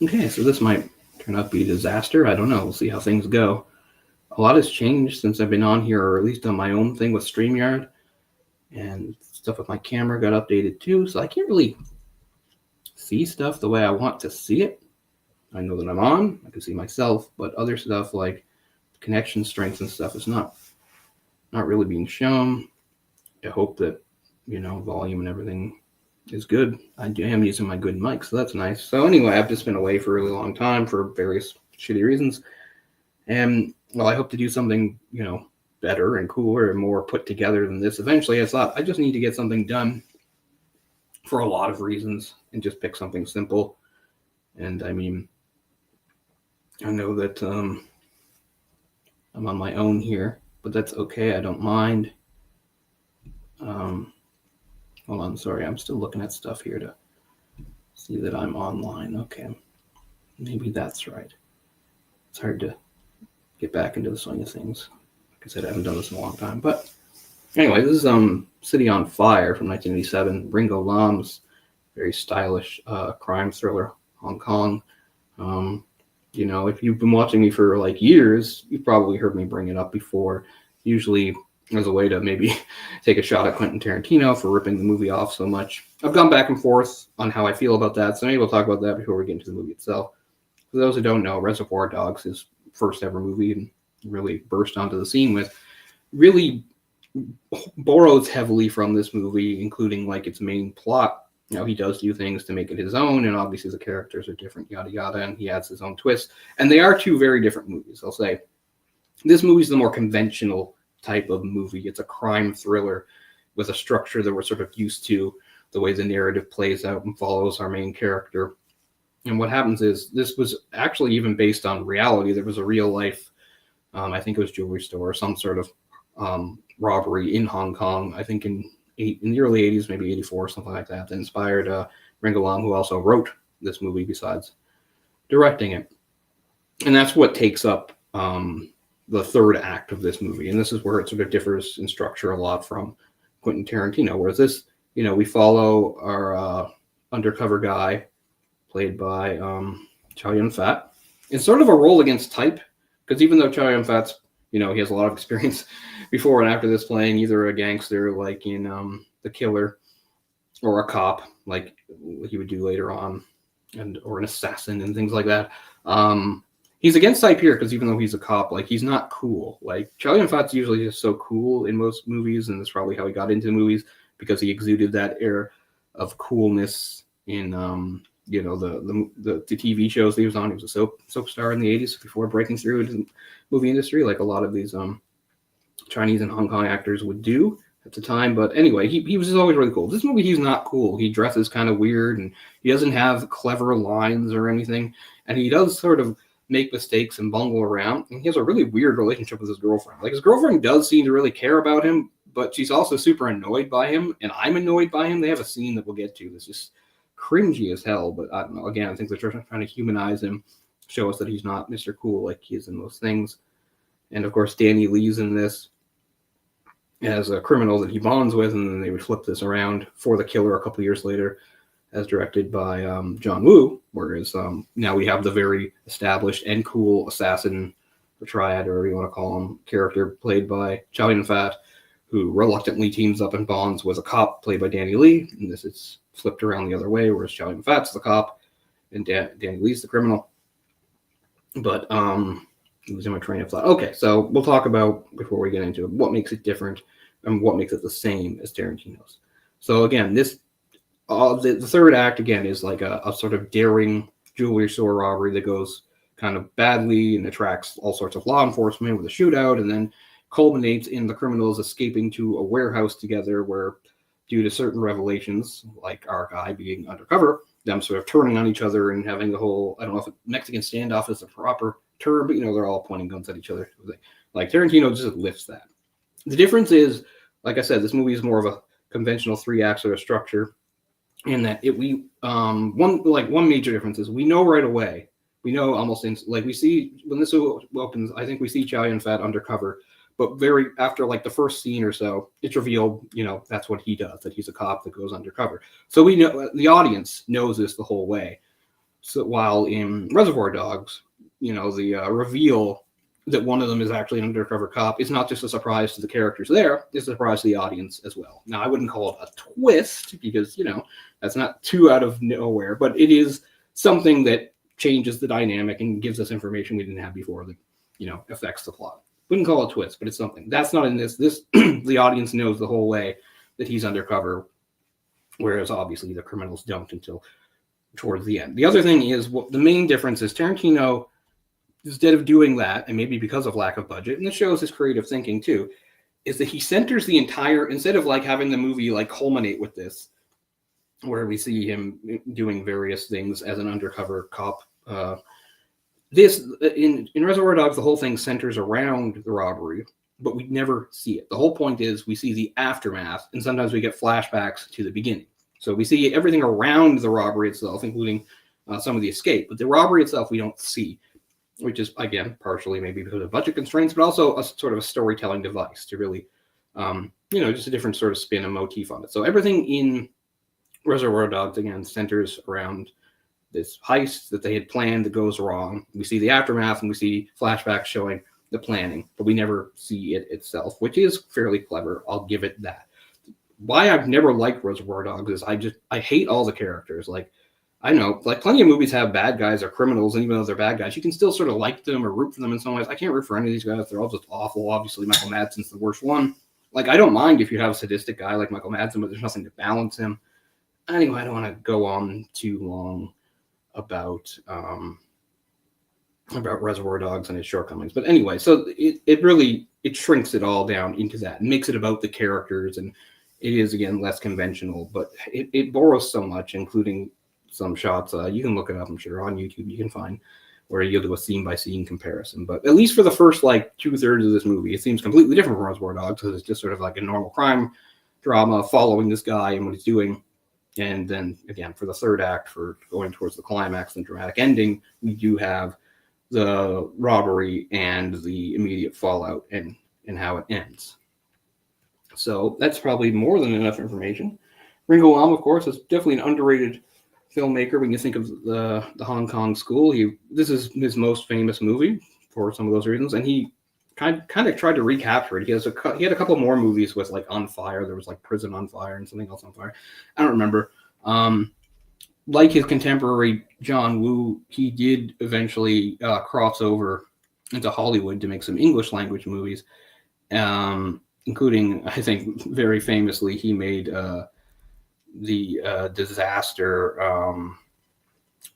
Okay, so this might turn out to be a disaster. I don't know. We'll see how things go. A lot has changed since I've been on here, or at least on my own thing with StreamYard, and stuff with my camera got updated too, so I can't really see stuff the way I want to see it. I know that I'm on, I can see myself, but other stuff like connection strength and stuff is not really being shown. I hope that volume and everything is good. I am using my good mic, so that's nice. So anyway, I've just been away for a really long time for various shitty reasons, and well, I hope to do something better and cooler and more put together than this. Eventually, I thought I just need to get something done for a lot of reasons and just pick something simple. And I mean, I know that I'm on my own here, but that's okay. I don't mind. Hold on, sorry, I'm still looking at stuff here to see that I'm online. Okay, maybe that's right. It's hard to get back into the swing of things. Like I said, I haven't done this in a long time. But anyway, this is City on Fire from 1987. Ringo Lam's very stylish crime thriller, Hong Kong. If you've been watching me for like years, you've probably heard me bring it up before. Usually as a way to maybe take a shot at Quentin Tarantino for ripping the movie off so much. I've gone back and forth on how I feel about that, so maybe we'll talk about that before we get into the movie itself. For those who don't know, Reservoir Dogs, his first ever movie, and really burst onto the scene with, really borrows heavily from this movie, including like its main plot. He does do things to make it his own, and obviously the characters are different, yada yada, and he adds his own twist. And they are two very different movies, I'll say. This movie's the more conventional type of movie. It's a crime thriller with a structure that we're sort of used to, the way the narrative plays out and follows our main character. And what happens is, this was actually even based on reality. There was a real life, I think it was jewelry store or some sort of robbery in Hong Kong, I think in the early 80s, maybe 84 or something like that inspired Ringo Lam, who also wrote this movie besides directing it. And that's what takes up the third act of this movie. And this is where it sort of differs in structure a lot from Quentin Tarantino, whereas this, we follow our undercover guy played by Chow Yun-fat. It's sort of a role against type, because even though Chow Yun-fat's, he has a lot of experience before and after this playing either a gangster like in The Killer, or a cop like he would do later on, or an assassin and things like that. He's against type here because even though he's a cop, like, he's not cool. Like, Chow Yun-fat's usually just so cool in most movies, and that's probably how he got into movies, because he exuded that air of coolness in the TV shows that he was on. He was a soap star in the 80s before breaking through into the movie industry, like a lot of these Chinese and Hong Kong actors would do at the time. But anyway, he was just always really cool. This movie, he's not cool. He dresses kind of weird, and he doesn't have clever lines or anything, and he does sort of make mistakes and bungle around, and he has a really weird relationship with his girlfriend. Like, his girlfriend does seem to really care about him, but she's also super annoyed by him, and I'm annoyed by him. They have a scene that we'll get to that's just cringy as hell, but I don't know. Again, I think they're trying to humanize him, show us that he's not Mr. Cool like he is in most things. And of course, Danny Lee's in this as a criminal that he bonds with, and then they would flip this around for The Killer a couple years later, as directed by John Woo, whereas now we have the very established and cool assassin, the triad, or whatever you want to call him, character played by Chow Yun-fat, who reluctantly teams up and bonds with a cop played by Danny Lee. And this is flipped around the other way, whereas Chow Yun-fat's the cop and Danny Lee's the criminal. But losing my train of thought. Okay, so we'll talk about, before we get into it, what makes it different and what makes it the same as Tarantino's. So again, this the third act, again, is like a sort of daring jewelry store robbery that goes kind of badly and attracts all sorts of law enforcement with a shootout, and then culminates in the criminals escaping to a warehouse together, where, due to certain revelations, like our guy being undercover, them sort of turning on each other and having the whole, I don't know if Mexican standoff is the proper term, but they're all pointing guns at each other. Like, Tarantino just lifts that. The difference is, like I said, this movie is more of a conventional 3-act sort of structure, in that one major difference is we know right away, we know almost like we see when this opens, I think we see Chow Yun-fat undercover, but very after like the first scene or so, it's revealed, that's what he does, that he's a cop that goes undercover. So we know, the audience knows this the whole way. So while in Reservoir Dogs, the reveal that one of them is actually an undercover cop is not just a surprise to the characters there, it's a surprise to the audience as well. Now, I wouldn't call it a twist because, that's not too out of nowhere, but it is something that changes the dynamic and gives us information we didn't have before that, affects the plot. Wouldn't call it a twist, but it's something. That's not in this. This, the audience knows the whole way that he's undercover, whereas obviously the criminals don't until towards the end. The other thing is, the main difference is Tarantino, instead of doing that, and maybe because of lack of budget, and this shows his creative thinking too, is that he centers the entire, instead of like having the movie like culminate with this, where we see him doing various things as an undercover cop. This in Reservoir Dogs, the whole thing centers around the robbery, but we never see it. The whole point is we see the aftermath, and sometimes we get flashbacks to the beginning. So we see everything around the robbery itself, including some of the escape, but the robbery itself we don't see, which is, again, partially maybe because of budget constraints, but also a sort of a storytelling device to really, just a different sort of spin and motif on it. So everything in Reservoir Dogs, again, centers around this heist that they had planned that goes wrong. We see the aftermath and we see flashbacks showing the planning, but we never see it itself, which is fairly clever. I'll give it that. Why I've never liked Reservoir Dogs is I hate all the characters. Like, I know, like plenty of movies have bad guys or criminals, and even though they're bad guys, you can still sort of like them or root for them in some ways. I can't root for any of these guys. They're all just awful. Obviously, Michael Madsen's the worst one. Like, I don't mind if you have a sadistic guy like Michael Madsen, but there's nothing to balance him. Anyway, I don't want to go on too long about Reservoir Dogs and its shortcomings. But anyway, so it really shrinks it all down into that, and makes it about the characters, and it is, again, less conventional, but it borrows so much, including some shots. You can look it up, I'm sure, on YouTube. You can find where you'll do a scene-by-scene comparison. But at least for the first, 2/3 of this movie, it seems completely different from Reservoir Dogs, because it's just sort of like a normal crime drama following this guy and what he's doing. And then, again, for the third act, for going towards the climax and dramatic ending, we do have the robbery and the immediate fallout and how it ends. So that's probably more than enough information. Ringo Lam, of course, is definitely an underrated filmmaker when you think of the Hong Kong School. This is his most famous movie for some of those reasons, and he kind of tried to recapture it. He had a couple more movies with On Fire. There was Prison on Fire and something else on fire. I don't remember. Like his contemporary John Woo, he did eventually cross over into Hollywood to make some English language movies, including, I think, very famously, he made the disaster.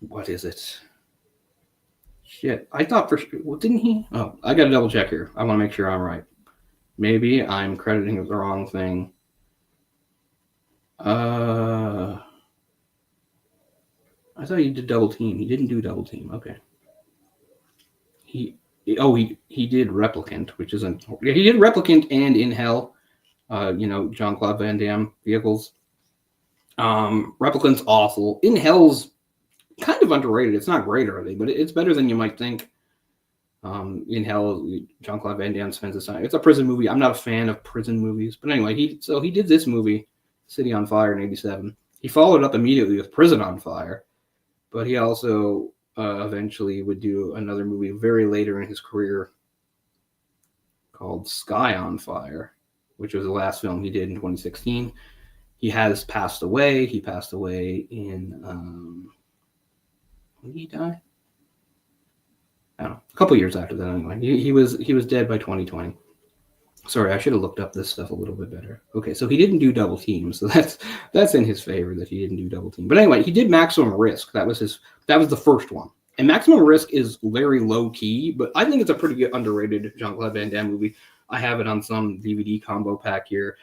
What is it? Shit, I thought for sure. Well, didn't he? Oh, I got to double check here. I want to make sure I'm right. Maybe I'm crediting the wrong thing. I thought he did Double Team. He didn't do Double Team. Okay. He did Replicant, which isn't. He did Replicant and In Hell. Jean-Claude Van Damme vehicles. Replicant's awful. In Hell's kind of underrated. It's not great or anything, but it's better than you might think. In Hell, Jean-Claude Van Damme spends his time. It's a prison movie. I'm not a fan of prison movies, but anyway, he did this movie, City on Fire, in '87. He followed up immediately with Prison on Fire, but he also eventually would do another movie very later in his career called Sky on Fire, which was the last film he did in 2016. He has passed away. He passed away in when did he die? I don't know. A couple years after that, anyway. He was dead by 2020. Sorry, I should have looked up this stuff a little bit better. Okay, so he didn't do Double Team, so that's in his favor that he didn't do Double Team. But anyway, he did Maximum Risk. That was the first one. And Maximum Risk is very low key, but I think it's a pretty good underrated Jean-Claude Van Damme movie. I have it on some DVD combo pack here.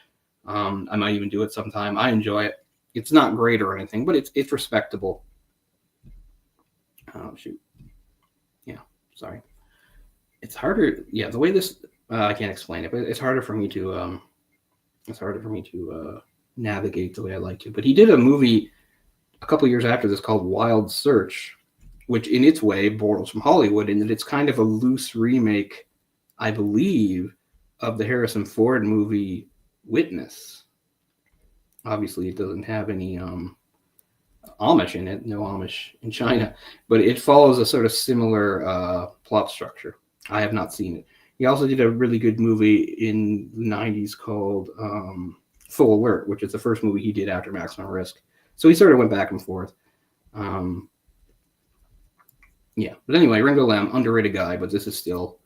I might even do it sometime. I enjoy it. It's not great or anything, but it's respectable. Oh shoot. Yeah, sorry. It's harder. Yeah, the way this I can't explain it, but it's harder for me to navigate the way I like to. But he did a movie a couple years after this called Wild Search, which in its way borrows from Hollywood in that it's kind of a loose remake, I believe, of the Harrison Ford movie Witness. Obviously, it doesn't have any Amish in it, no Amish in China, but it follows a sort of similar plot structure. I have not seen it. He also did a really good movie in the 90s called Full Alert, which is the first movie he did after Maximum Risk. So he sort of went back and forth. Yeah, but anyway, Ringo Lam, underrated guy, but this is still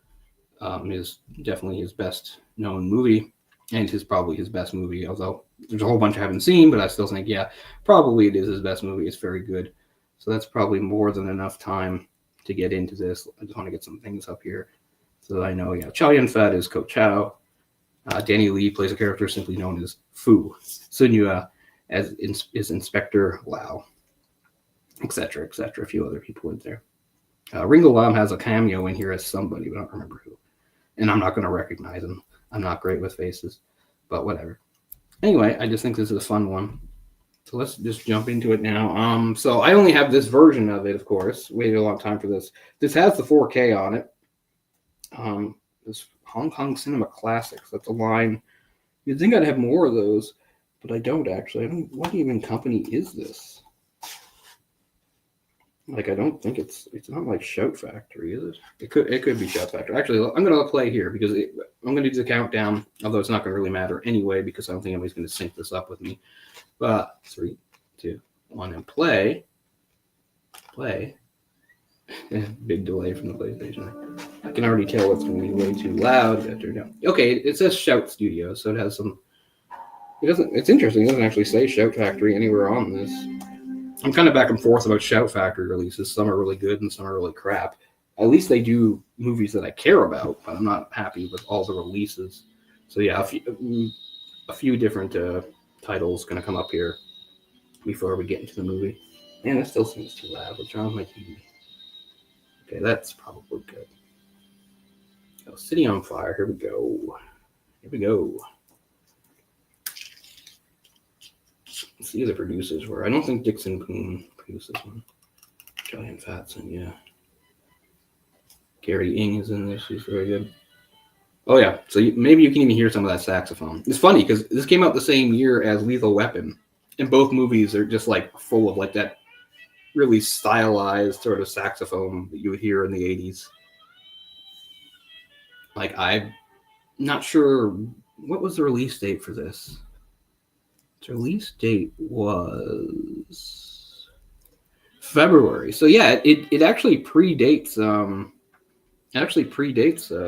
definitely his best known movie, and probably his best movie. Although there's a whole bunch I haven't seen, but I still think, yeah, probably it is his best movie. It's very good. So that's probably more than enough time to get into this. I just want to get some things up here so that I know. Yeah, Chow Yun-fat is Ko Chow. Danny Lee plays a character simply known as Fu. Sun Yue is Inspector Lau, etc., etc. A few other people in there. Ringo Lam has a cameo in here as somebody, but I don't remember who. And I'm not going to recognize him. I'm not great with faces, but whatever. Anyway, I just think this is a fun one. So let's just jump into it now. So I only have this version of it, of course. Waited a long time for this. This has the 4K on it. This Hong Kong Cinema Classics. That's a line. You'd think I'd have more of those, but I don't actually. What even company is this? Like, I don't think it's not like Shout Factory, is it? It could be Shout Factory. Actually, I'm going to play here because I'm going to do the countdown, although it's not going to really matter anyway because I don't think anybody's going to sync this up with me. But 3, 2, 1, and play. Play. Big delay from the PlayStation. I can already tell it's going to be way too loud. Okay, it says Shout Studio, so it has some. It's interesting. It doesn't actually say Shout Factory anywhere on this. I'm kind of back and forth about Shout Factory releases. Some are really good and some are really crap. At least they do movies that I care about, but I'm not happy with all the releases. So yeah, a few different titles going to come up here before we get into the movie. Man, that still seems too loud. What's wrong with my TV? Okay, that's probably good. Oh, City on Fire. Here we go. Here we go. Let's see who the producers were. I don't think Dixon Poon produced this one. Chow Yun-fat's in, yeah. Gary Ng is in this. She's very good. Oh, yeah. So maybe you can even hear some of that saxophone. It's funny because this came out the same year as Lethal Weapon. And both movies are just like full of like that really stylized sort of saxophone that you would hear in the 80s. Like, I'm not sure. What was the release date for this? The release date was February. So yeah, it actually predates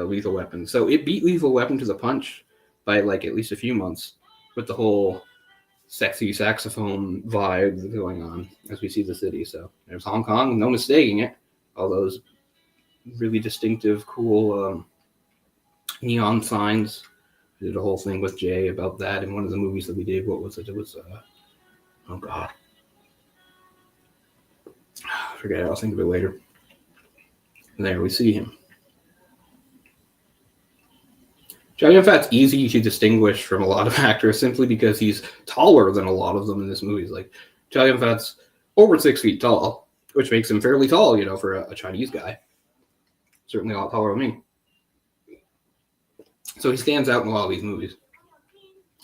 Lethal Weapon. So it beat Lethal Weapon to the punch by like at least a few months with the whole sexy saxophone vibe going on as we see the city. So there's Hong Kong, no mistaking it. All those really distinctive, cool neon signs. We did a whole thing with Jay about that in one of the movies that we did. What was it? It was, oh God. I forget. I'll think of it later. And there we see him. Chow Yun-fat's easy to distinguish from a lot of actors simply because he's taller than a lot of them in this movie. Like, Chow Yun-fat's over 6 feet tall, which makes him fairly tall, you know, for a Chinese guy. Certainly a lot taller than me. So he stands out in a lot of these movies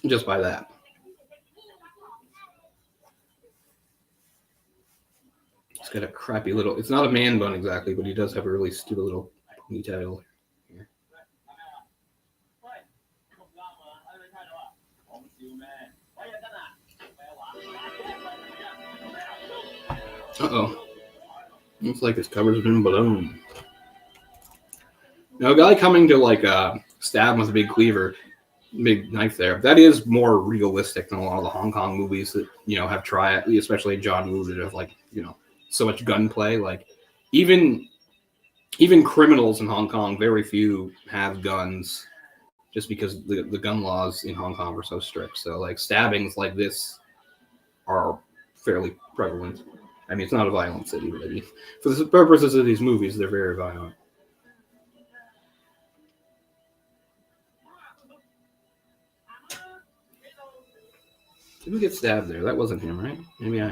just by that. He's got a crappy little, it's not a man bun exactly, but he does have a really stupid little ponytail here. Uh-oh. Looks like his cover's been blown. Now, a guy coming to like stab him with a big cleaver, big knife there, that is more realistic than a lot of the Hong Kong movies that, you know, have tried, especially John Woo, that have like, you know, so much gunplay. Like even criminals in Hong Kong, very few have guns just because the gun laws in Hong Kong are so strict. So like stabbings like this are fairly prevalent. I mean, it's not a violent city, but I mean, for the purposes of these movies, they're very violent. Did we get stabbed there? That wasn't him, right? Maybe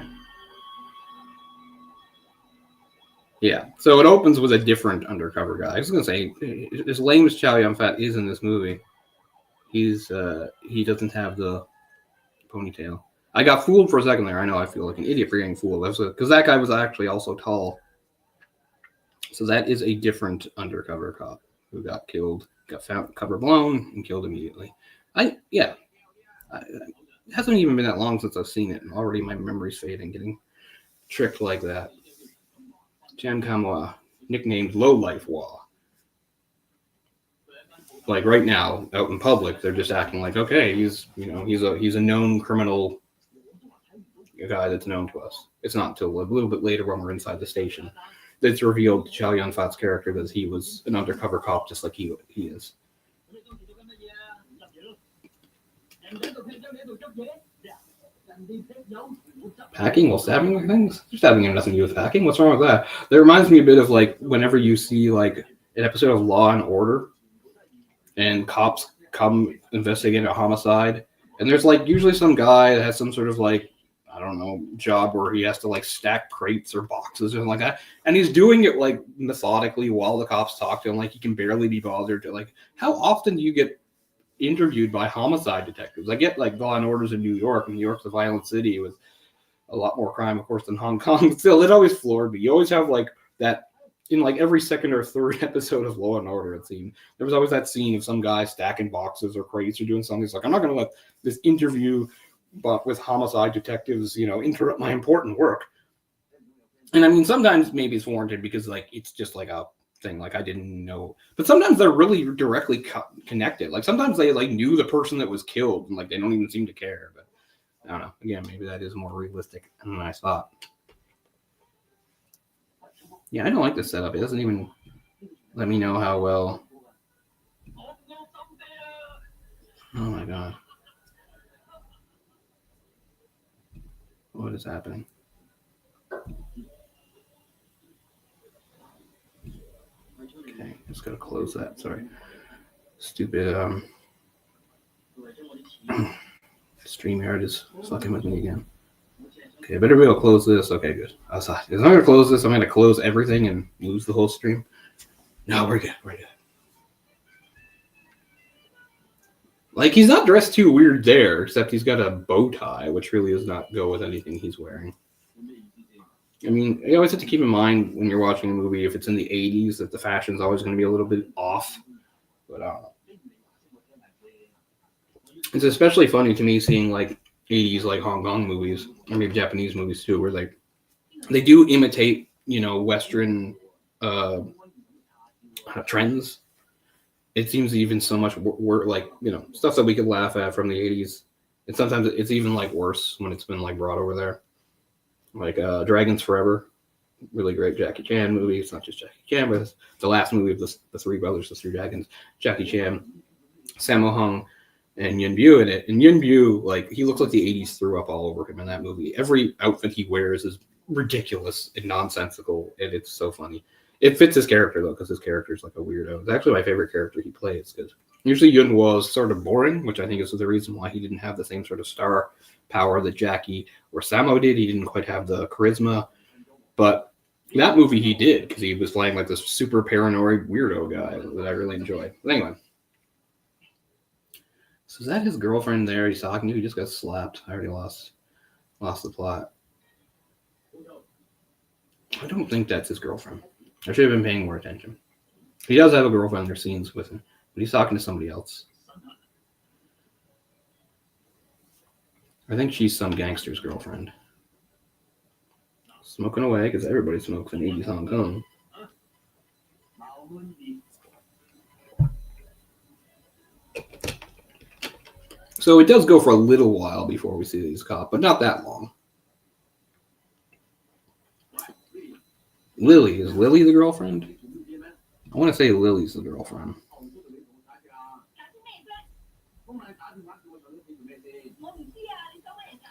Yeah, so it opens with a different undercover guy. I was going to say, as lame as Chow Yun-fat is in this movie, he doesn't have the ponytail. I got fooled for a second there. I know I feel like an idiot for getting fooled. Because that guy was actually also tall. So that is a different undercover cop who got killed, got found cover blown, and killed immediately. It hasn't even been that long since I've seen it, and already my memory's fading, getting tricked like that. Chan Kamwa, nicknamed Lowlife Wa. Like right now, out in public, they're just acting like, okay, he's a known criminal, a guy that's known to us. It's not until a little bit later when we're inside the station that's revealed to Chow Yun-fat's character that he was an undercover cop, just like he is. Hacking while stabbing things? Stabbing has nothing to do with hacking. What's wrong with that? That reminds me a bit of like whenever you see like an episode of Law and Order, and cops come investigate a homicide, and there's like usually some guy that has some sort of like, I don't know, job where he has to like stack crates or boxes or something like that, and he's doing it like methodically while the cops talk to him, like he can barely be bothered to. Like, how often do you get interviewed by homicide detectives? I get like Law and Orders in New York. New York's a violent city with a lot more crime, of course, than Hong Kong. Still, it always floored me. You always have like that. In like every second or third episode of Law and Order, it seemed there was always that scene of some guy stacking boxes or crates or doing something. It's like, I'm not going to let this interview, but with homicide detectives, interrupt my important work. And I mean, sometimes maybe it's warranted because like it's just like a thing, like I didn't know. But sometimes they're really directly connected. Like sometimes they like knew the person that was killed, and like they don't even seem to care. But I don't know. Again, maybe that is more realistic than I thought. Yeah, I don't like this setup. It doesn't even let me know how well. Oh my god. What is happening? Okay, just gotta close that. Sorry. Stupid StreamYard is fucking with me again. Okay, I better be able to close this. Okay, good. I was like, if I'm going to close this, I'm going to close everything and lose the whole stream. No, we're good. We're good. Like, he's not dressed too weird there, except he's got a bow tie, which really does not go with anything he's wearing. I mean, you always have to keep in mind when you're watching a movie, if it's in the 80s, that the fashion's always going to be a little bit off. But I don't know. It's especially funny to me seeing, like, 80s like Hong Kong movies, or maybe Japanese movies too, where like they do imitate, Western trends. It seems even so much like, stuff that we could laugh at from the 80s. And sometimes it's even like worse when it's been like brought over there. Like Dragons Forever, really great Jackie Chan movie. It's not just Jackie Chan, but it's the last movie of the three brothers, the three dragons, Jackie Chan, Sammo Hung, and Yuen Biao in it. And Yuen Biao, like, he looks like the 80s threw up all over him in that movie. Every outfit he wears is ridiculous and nonsensical, and it's so funny. It fits his character, though, because his character is like a weirdo. It's actually my favorite character he plays, because usually Yuen was sort of boring, which I think is the reason why he didn't have the same sort of star power that Jackie or Sammo did. He didn't quite have the charisma. But that movie he did, because he was playing like this super paranoid weirdo guy that I really enjoyed. But anyway. So is that his girlfriend there he's talking to? He just got slapped. I already lost the plot. I don't think that's his girlfriend. I should have been paying more attention. He does have a girlfriend. There's scenes with him, but he's talking to somebody else. I think she's some gangster's girlfriend. Smoking away, because everybody smokes in 80s Hong Kong. So it does go for a little while before we see these cops, but not that long. Lily. Is Lily the girlfriend? I want to say Lily's the girlfriend.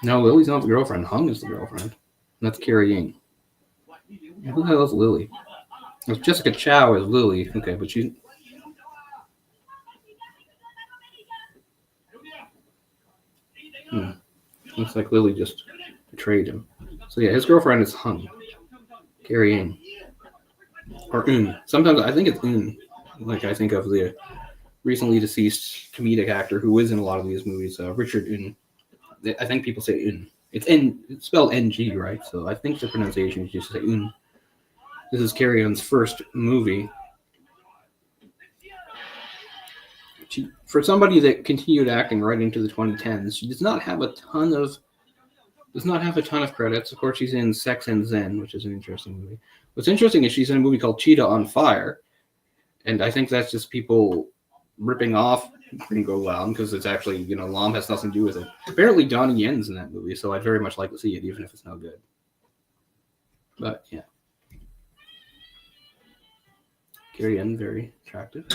No, Lily's not the girlfriend. Hung is the girlfriend. That's Carrie Ying. Who the hell is Lily? It's Jessica Chow as Lily. Okay, but she's... Looks like Lily just betrayed him. So yeah, his girlfriend is Hung. Carrie Ying. Or Un. Sometimes I think it's Un. Like I think of the recently deceased comedic actor who is in a lot of these movies, Richard Un. I think people say Un. It's spelled NG, right? So I think the pronunciation is just Un. This is Carrie Ann's first movie. For somebody that continued acting right into the 2010s, she does not have a ton of credits. Of course, she's in Sex and Zen, which is an interesting movie. What's interesting is she's in a movie called Cheetah on Fire, and I think that's just people ripping off Gringo Lam because it's actually, Lam has nothing to do with it. Apparently, Donnie Yen's in that movie, so I'd very much like to see it, even if it's no good. But yeah, Carrie Ann, very attractive.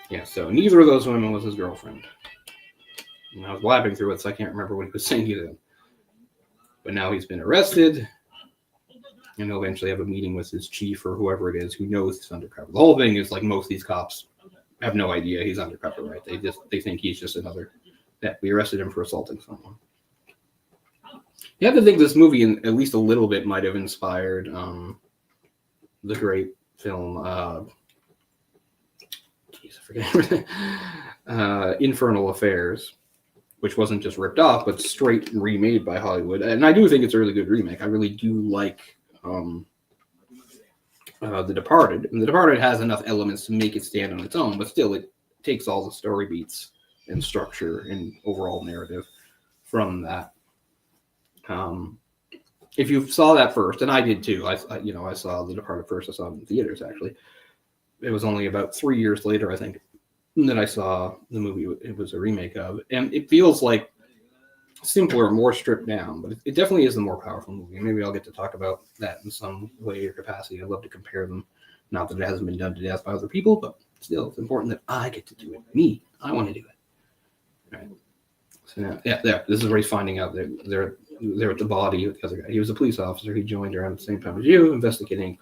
Yeah, so neither of those women was his girlfriend. And I was blabbing through it, so I can't remember what he was saying to them. But now he's been arrested, and he'll eventually have a meeting with his chief or whoever it is who knows he's undercover. The whole thing is like most of these cops have no idea he's undercover, right? They think he's just another, that we arrested him for assaulting someone. You have to think this movie, in at least a little bit, might have inspired the great film. I forget everything. Infernal Affairs, which wasn't just ripped off, but straight remade by Hollywood. And I do think it's a really good remake. I really do like The Departed. And The Departed has enough elements to make it stand on its own, but still it takes all the story beats and structure and overall narrative from that. If you saw that first, and I did too, I saw The Departed first. I saw it in theaters, actually. It was only about 3 years later, I think, that I saw the movie it was a remake of. And it feels like simpler, more stripped down, but it definitely is the more powerful movie. Maybe I'll get to talk about that in some way or capacity. I'd love to compare them. Not that it hasn't been done to death by other people, but still, it's important that I get to do it. Me, I want to do it. All right. So yeah, there. This is where he's finding out they're at the body of the other guy. He was a police officer. He joined around the same time as you, investigating.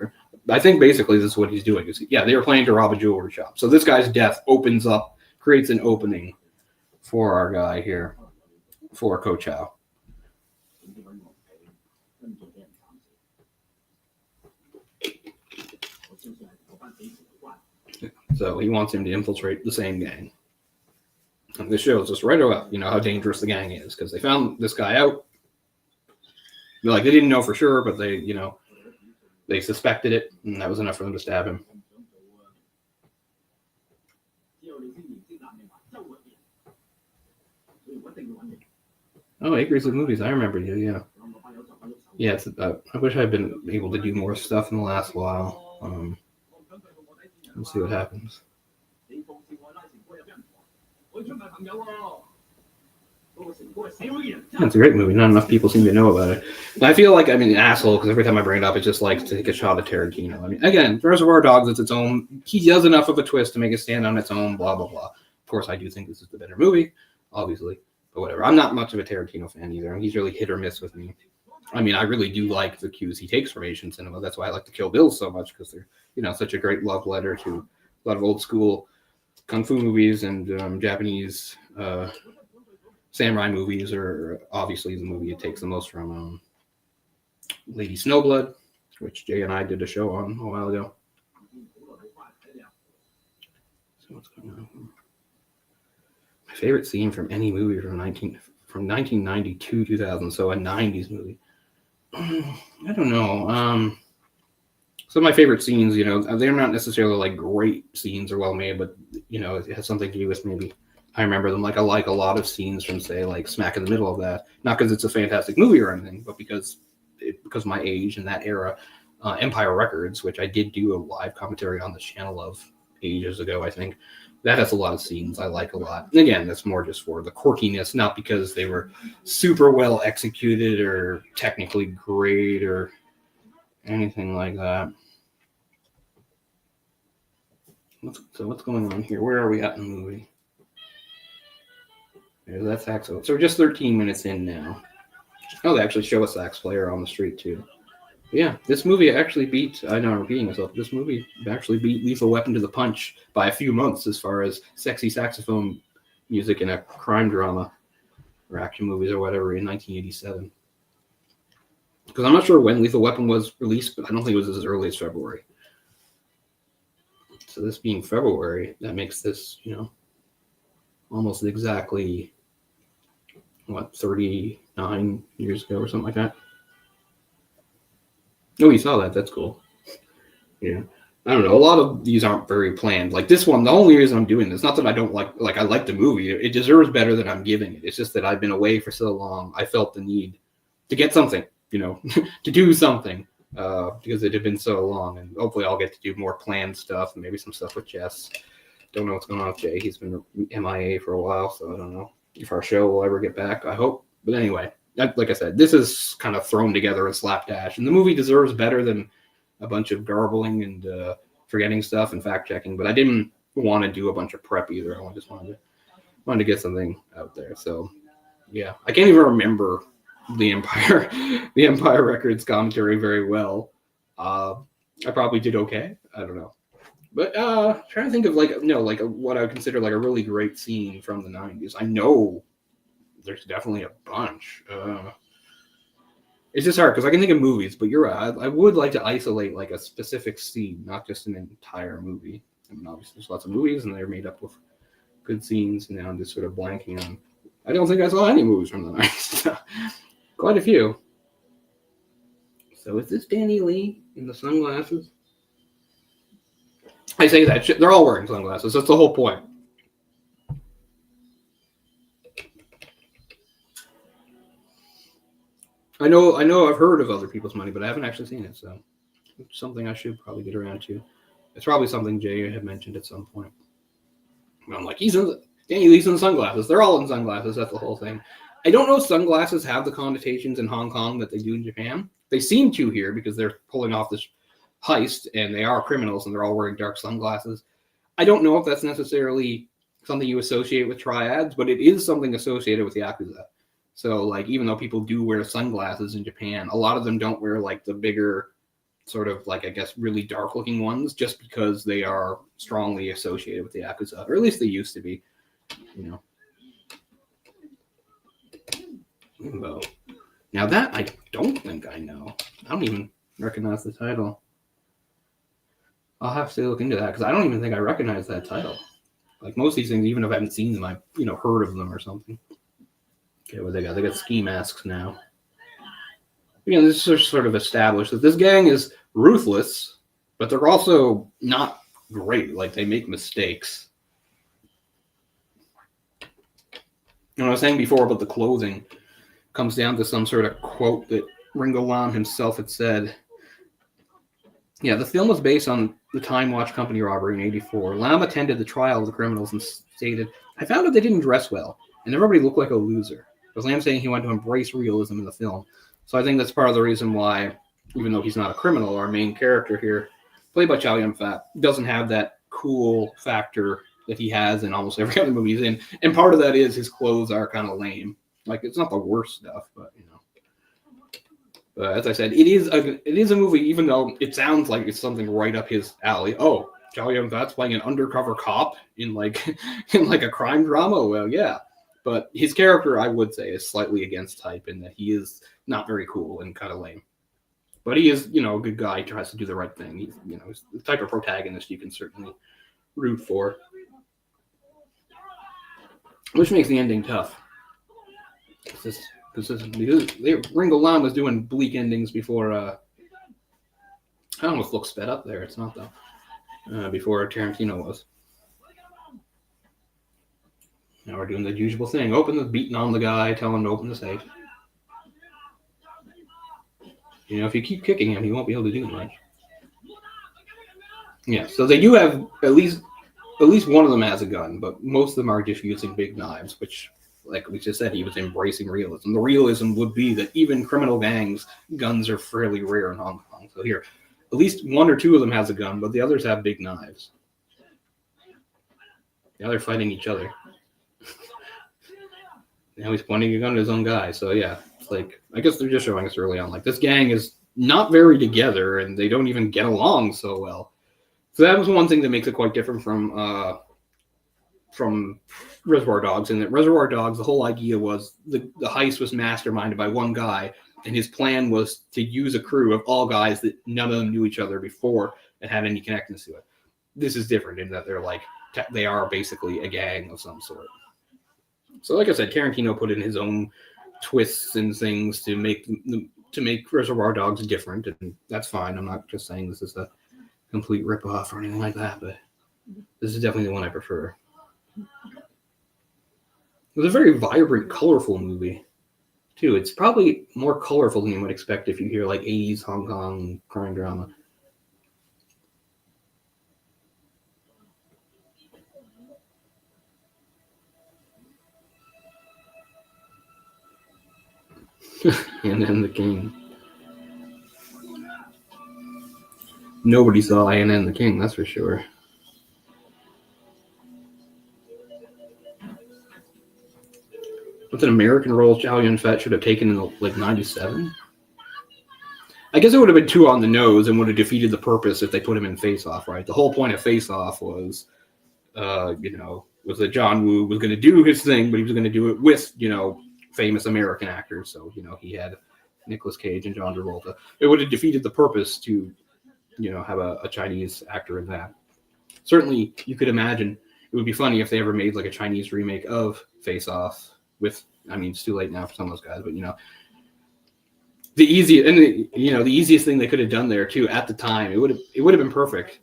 I think basically this is what he's doing. They were planning to rob a jewelry shop. So this guy's death creates an opening for our guy here, for Ko Chow. So he wants him to infiltrate the same gang. And this shows us right away, how dangerous the gang is, because they found this guy out. They didn't know for sure, but they suspected it, and that was enough for them to stab him. Oh, Acres of Movies. I remember you, yeah. Yeah, I wish I'd been able to do more stuff in the last while. We'll see what happens. It's a great movie. Not enough people seem to know about it. And I feel like I'm an asshole because every time I bring it up, it's just like to take a shot at Tarantino. I mean, again, Reservoir Dogs, it's its own. He does enough of a twist to make it stand on its own, blah, blah, blah. Of course, I do think this is the better movie, obviously. But whatever. I'm not much of a Tarantino fan either. He's really hit or miss with me. I mean, I really do like the cues he takes from Asian cinema. That's why I like to Kill Bill so much, because they're, such a great love letter to a lot of old school kung fu movies and Japanese samurai movies, or obviously the movie it takes the most from Lady Snowblood, which Jay and I did a show on a while ago. So what's going on here? My favorite scene from any movie from 1992, 2000, so a 90s movie. I don't know. Some of my favorite scenes, they're not necessarily like great scenes or well made, but it has something to do with maybe I remember them. Like I like a lot of scenes from, say, like smack in the middle of that. Not because it's a fantastic movie or anything, but because of my age and that era. Empire Records, which I did do a live commentary on this channel of ages ago, I think. That has a lot of scenes I like a lot. And again, that's more just for the quirkiness, not because they were super well executed or technically great or anything like that. So what's going on here? Where are we at in the movie? There's that saxophone. So we're just 13 minutes in now. Oh, they actually show a sax player on the street too. Yeah, this movie actually beat, I know I'm repeating myself, this movie actually beat Lethal Weapon to the punch by a few months as far as sexy saxophone music in a crime drama or action movies or whatever in 1987. Because I'm not sure when Lethal Weapon was released, but I don't think it was as early as February. So this being February, that makes this, almost exactly what, 39 years ago or something like that. Oh, you saw that. That's cool. Yeah. I don't know. A lot of these aren't very planned. Like this one, the only reason I'm doing this, not that I don't like I like the movie. It deserves better than I'm giving it. It's just that I've been away for so long. I felt the need to get something, to do something, because it had been so long. And hopefully I'll get to do more planned stuff and maybe some stuff with Jess. Don't know what's going on with Jay. He's been MIA for a while, so I don't know if our show will ever get back. I hope. But anyway, like I said, this is kind of thrown together in slapdash. And the movie deserves better than a bunch of garbling and forgetting stuff and fact checking, but I didn't want to do a bunch of prep either. I just wanted to get something out there. So yeah, I can't even remember the Empire Records commentary very well. I probably did okay. I don't know, but trying to think of what I would consider like a really great scene from the 90s. I know there's definitely a bunch. It's just hard because I can think of movies, but you're right. I would like to isolate like a specific scene, not just an entire movie. I mean, obviously, there's lots of movies and they're made up of good scenes, and now I'm just sort of blanking on. I don't think I saw any movies from the 90s. Quite a few. So is this Danny Lee in the sunglasses? I say that they're all wearing sunglasses. That's the whole point. I know I've heard of Other People's Money, but I haven't actually seen it, so it's something I should probably get around to. It's probably something Jay had mentioned at some point. I'm like, Danny Lee's in sunglasses. They're all in sunglasses. That's the whole thing. I don't know if sunglasses have the connotations in Hong Kong that they do in Japan. They seem to here because they're pulling off this heist and they are criminals and they're all wearing dark sunglasses. I don't know if that's necessarily something you associate with triads, but it is something associated with Yakuza. So, like, even though people do wear sunglasses in Japan, a lot of them don't wear, like, the bigger, sort of, like, I guess, really dark-looking ones just because they are strongly associated with the Yakuza. Or at least they used to be, Limbo. Now, that I don't think I know. I don't even recognize the title. I'll have to look into that because I don't even think I recognize that title. Like, most of these things, even if I haven't seen them, I've, heard of them or something. Okay, what they got? They got ski masks now. This is sort of established that this gang is ruthless, but they're also not great. Like, they make mistakes. I was saying before about the clothing comes down to some sort of quote that Ringo Lam himself had said. Yeah, the film was based on the Time Watch Company robbery in '84. Lam attended the trial of the criminals and stated, "I found out they didn't dress well, and everybody looked like a loser." Was Lam saying he wanted to embrace realism in the film. So I think that's part of the reason why, even though he's not a criminal, our main character here, played by Chow Yun-fat, doesn't have that cool factor that he has in almost every other movie he's in. And part of that is his clothes are kind of lame. Like, it's not the worst stuff, but, But as I said, it is a movie, even though it sounds like it's something right up his alley. Oh, Chow Yun-fat's playing an undercover cop in like a crime drama? Well, yeah. But his character, I would say, is slightly against type in that he is not very cool and kind of lame. But he is, a good guy. He tries to do the right thing. He's, he's the type of protagonist you can certainly root for. Which makes the ending tough. Because Ringo Lam was doing bleak endings before. I almost look sped up there. It's not, though. Before Tarantino was. Now we're doing the usual thing. Beating on the guy, telling him to open the safe. If you keep kicking him, he won't be able to do much. Yeah, so they do have at least one of them has a gun, but most of them are just using big knives, which, like we just said, he was embracing realism. The realism would be that even criminal gangs, guns are fairly rare in Hong Kong. So here, at least one or two of them has a gun, but the others have big knives. Now they're fighting each other. Now he's pointing a gun at his own guy. So yeah, it's like, I guess they're just showing us early on, like, this gang is not very together and they don't even get along so well. So that was one thing that makes it quite different from Reservoir Dogs. In that Reservoir Dogs, the whole idea was the heist was masterminded by one guy, and his plan was to use a crew of all guys that none of them knew each other before and had any connections to it. This is different in that they are basically a gang of some sort. So, like I said, Tarantino put in his own twists and things to make Reservoir Dogs different, and that's fine. I'm not just saying this is a complete ripoff or anything like that, but this is definitely the one I prefer. It was a very vibrant, colorful movie, too. It's probably more colorful than you might expect if you hear like 80s Hong Kong crime drama. And then the King. Nobody saw Anna and the King, that's for sure. What's an American role Chow Yun-fat should have taken in like 97? I guess it would have been too on the nose and would have defeated the purpose if they put him in Face Off, right? The whole point of Face Off was, was that John Woo was going to do his thing, but he was going to do it with, famous American actors. So, he had Nicolas Cage and John Travolta. It would have defeated the purpose to, have a Chinese actor in that. Certainly, you could imagine it would be funny if they ever made like a Chinese remake of Face Off with, it's too late now for some of those guys, but the easiest thing they could have done there too at the time, it would have been perfect.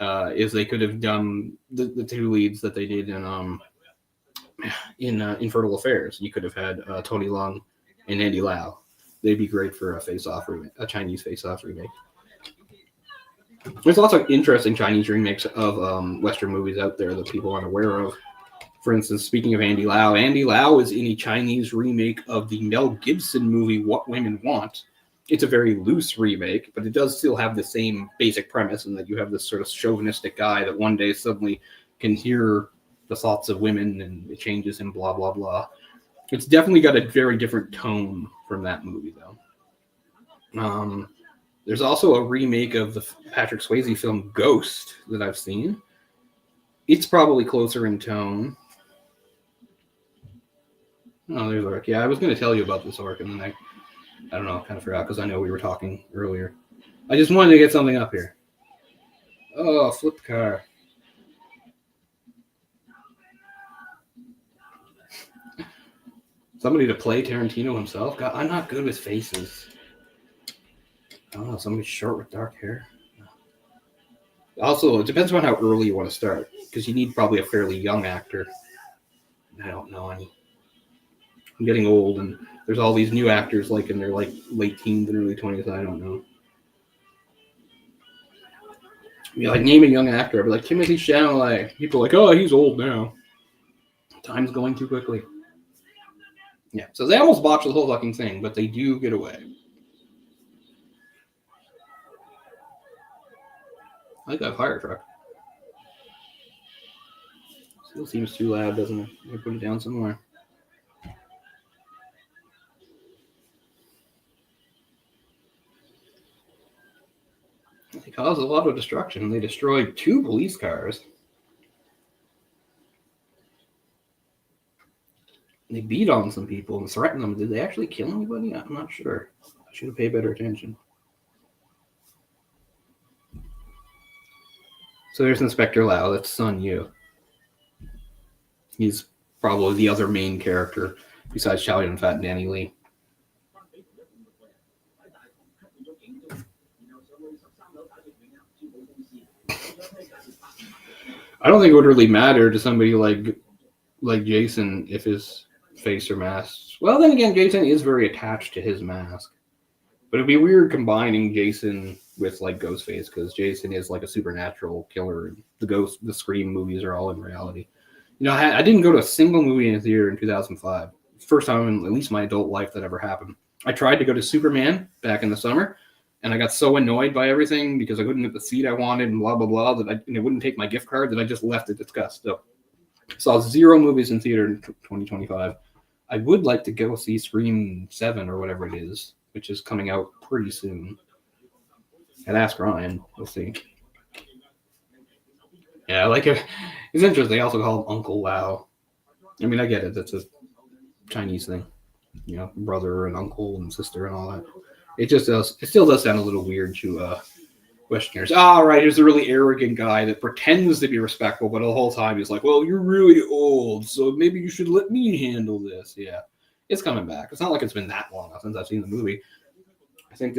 Is they could have done the two leads that they did in Infernal Affairs. You could have had Tony Leung and Andy Lau. They'd be great for a Chinese Face-Off remake. There's lots of interesting Chinese remakes of Western movies out there that people aren't aware of. For instance, speaking of Andy Lau is in a Chinese remake of the Mel Gibson movie What Women Want. It's a very loose remake, but it does still have the same basic premise in that you have this sort of chauvinistic guy that one day suddenly can hear the thoughts of women and it changes him, blah, blah, blah. It's definitely got a very different tone from that movie, though. There's also a remake of the Patrick Swayze film Ghost that I've seen. It's probably closer in tone. Oh, there's Orc. Yeah, I was going to tell you about this Orc, and then I don't know, kind of forgot because I know we were talking earlier. I just wanted to get something up here. Oh, flip car. Somebody to play Tarantino himself? God, I'm not good with faces. I don't know, somebody short with dark hair. Also, it depends on how early you want to start, because you need probably a fairly young actor. I don't know any. I'm getting old, and there's all these new actors like in their like late teens and early 20s. I don't know. Like name a young actor. I'd be like Timothée Chalamet. People are like, oh, he's old now. Time's going too quickly. Yeah, so they almost botch the whole fucking thing, but they do get away. I like that fire truck. Still seems too loud, doesn't it? Let me put it down somewhere. They caused a lot of destruction. They destroyed 2 police cars. They beat on some people and threatened them. Did they actually kill anybody? I'm not sure. I should have paid better attention. So there's Inspector Lau. That's Sun Yu. He's probably the other main character besides Chow Yun-fat and Danny Lee. I don't think it would really matter to somebody like Jason if his face or mask. Well, then again, Jason is very attached to his mask. But it'd be weird combining Jason with like Ghostface because Jason is like a supernatural killer. The Scream movies are all in reality. I didn't go to a single movie in a theater in 2005. First time in at least my adult life that ever happened. I tried to go to Superman back in the summer, and I got so annoyed by everything because I couldn't get the seat I wanted and blah, blah, blah, and it wouldn't take my gift card that I just left in disgust. So saw 0 movies in theater in 2025. I would like to go see Scream 7 or whatever it is, which is coming out pretty soon. And ask Ryan. We'll see. Yeah, like it's interesting. They also call him Uncle Lau. I mean, I get it. That's a Chinese thing. Brother and uncle and sister and all that. It still does sound a little weird to Westerners. Right, here's a really arrogant guy that pretends to be respectful, but the whole time he's like, well, you're really old, so maybe you should let me handle this. Yeah, it's coming back. It's not like it's been that long since I've seen the movie. I think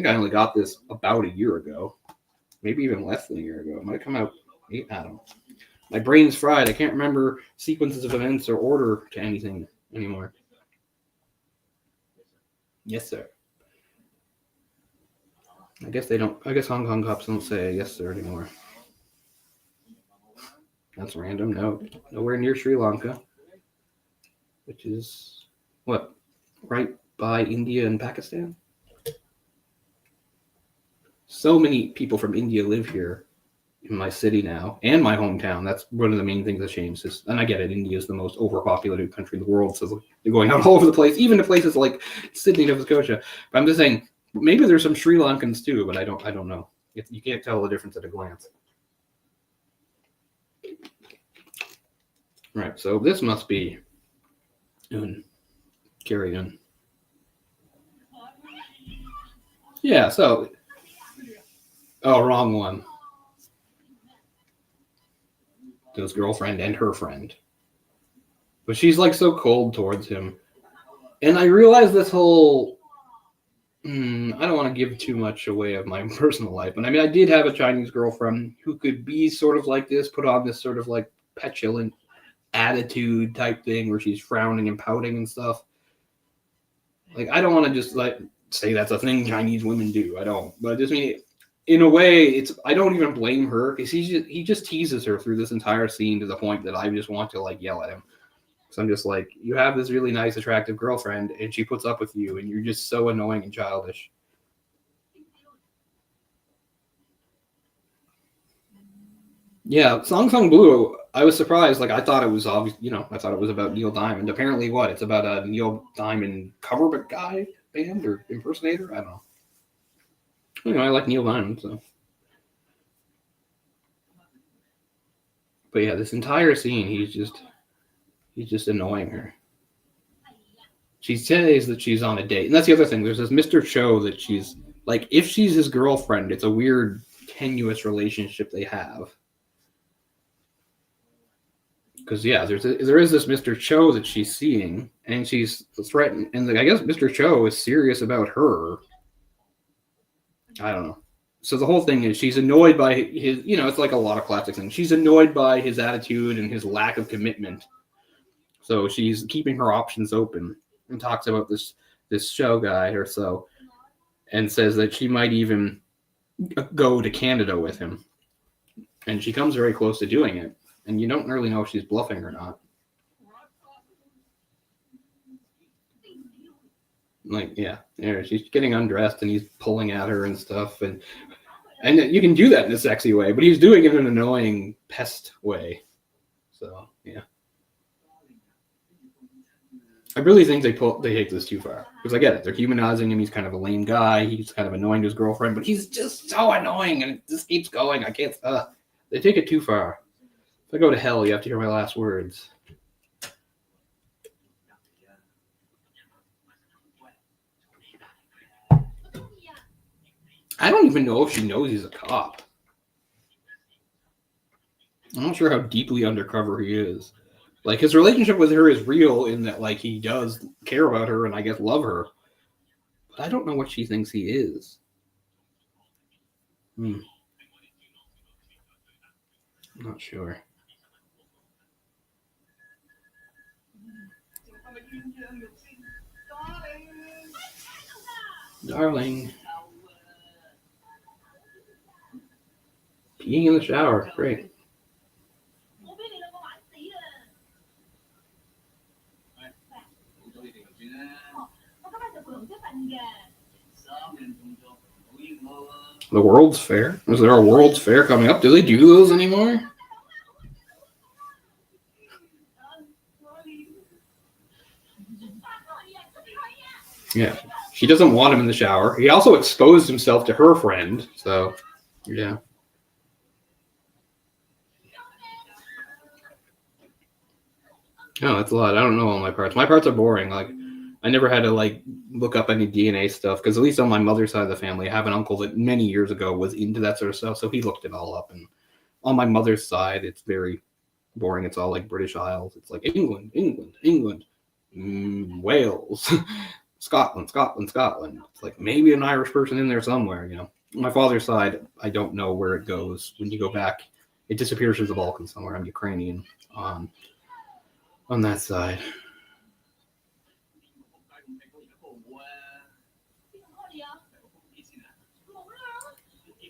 I only got this about a year ago, maybe even less than a year ago. It might have come out, I don't know. My brain's fried. I can't remember sequences of events or order to anything anymore. Yes, sir. I guess Hong Kong cops don't say yes, sir anymore. That's random. No, nowhere near Sri Lanka, which is what, right by India and Pakistan. So many people from India live here in my city now and my hometown. That's one of the main things that changed. And I get it, India is the most overpopulated country in the world, so they're going out all over the place, even to places like Sydney, Nova Scotia. But I'm just saying, maybe there's some Sri Lankans too, but I don't know. You can't tell the difference at a glance. Right, so this must be carry on. Yeah, so wrong one. His girlfriend and her friend. But she's like so cold towards him. And I realize this whole I don't want to give too much away of my personal life, but I mean, I did have a Chinese girlfriend who could be sort of like this, put on this sort of like petulant attitude type thing where she's frowning and pouting and stuff. Like, I don't want to just like say that's a thing Chinese women do. I don't, but I just mean, in a way, I don't even blame her because he just teases her through this entire scene to the point that I just want to like yell at him. So I'm just like, you have this really nice, attractive girlfriend, and she puts up with you, and you're just so annoying and childish. Yeah, Song Song Blue, I was surprised. Like, I thought it was obvious, I thought it was about Neil Diamond. Apparently, it's about a Neil Diamond cover guy band or impersonator? I don't know. I like Neil Diamond, so. But yeah, this entire scene, he's just annoying her. She says that she's on a date. And that's the other thing. There's this Mr. Cho that she's, like, if she's his girlfriend, it's a weird, tenuous relationship they have. Because, yeah, there is this Mr. Cho that she's seeing, and she's threatened. And I guess Mr. Cho is serious about her. I don't know. So the whole thing is she's annoyed by his, it's like a lot of classic things. She's annoyed by his attitude and his lack of commitment. So she's keeping her options open and talks about this show guy or so, and says that she might even go to Canada with him. And she comes very close to doing it. And you don't really know if she's bluffing or not. Like, yeah, she's getting undressed and he's pulling at her and stuff. And you can do that in a sexy way, but he's doing it in an annoying pest way. So, yeah. I really think they take this too far. Because I get it. They're humanizing him. He's kind of a lame guy. He's kind of annoying to his girlfriend, but he's just so annoying and it just keeps going. I can't. They take it too far. If I go to hell, you have to hear my last words. I don't even know if she knows he's a cop. I'm not sure how deeply undercover he is. Like, his relationship with her is real in that, like, he does care about her and I guess love her. But I don't know what she thinks he is. I'm not sure. Darling. Peeing in the shower. Great. The World's Fair? Is there a World's Fair coming up? Do they do those anymore? Yeah. She doesn't want him in the shower. He also exposed himself to her friend. So, yeah. Oh, that's a lot. I don't know all my parts. My parts are boring. Like, I never had to like look up any DNA stuff because at least on my mother's side of the family, I have an uncle that many years ago was into that sort of stuff, so he looked it all up. And on my mother's side, it's very boring. It's all like British Isles. It's like England, England, England, Wales, Scotland, Scotland, Scotland. It's like maybe an Irish person in there somewhere. You know, my father's side, I don't know where it goes. When you go back, it disappears to the Balkans somewhere. I'm Ukrainian on that side.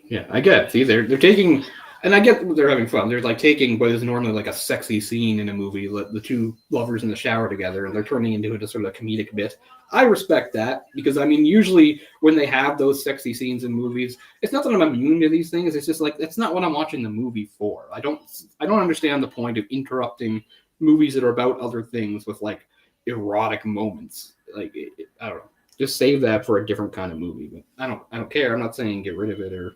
Yeah, I get it. See, they're taking, and I get they're having fun. They're like taking what is normally like a sexy scene in a movie, the two lovers in the shower together, and they're turning into it a sort of a comedic bit. I respect that because I mean, usually when they have those sexy scenes in movies, it's not that I'm immune to these things. It's just like that's not what I'm watching the movie for. I don't understand the point of interrupting movies that are about other things with like erotic moments. Like I don't know. Just save that for a different kind of movie. But I don't care. I'm not saying get rid of it or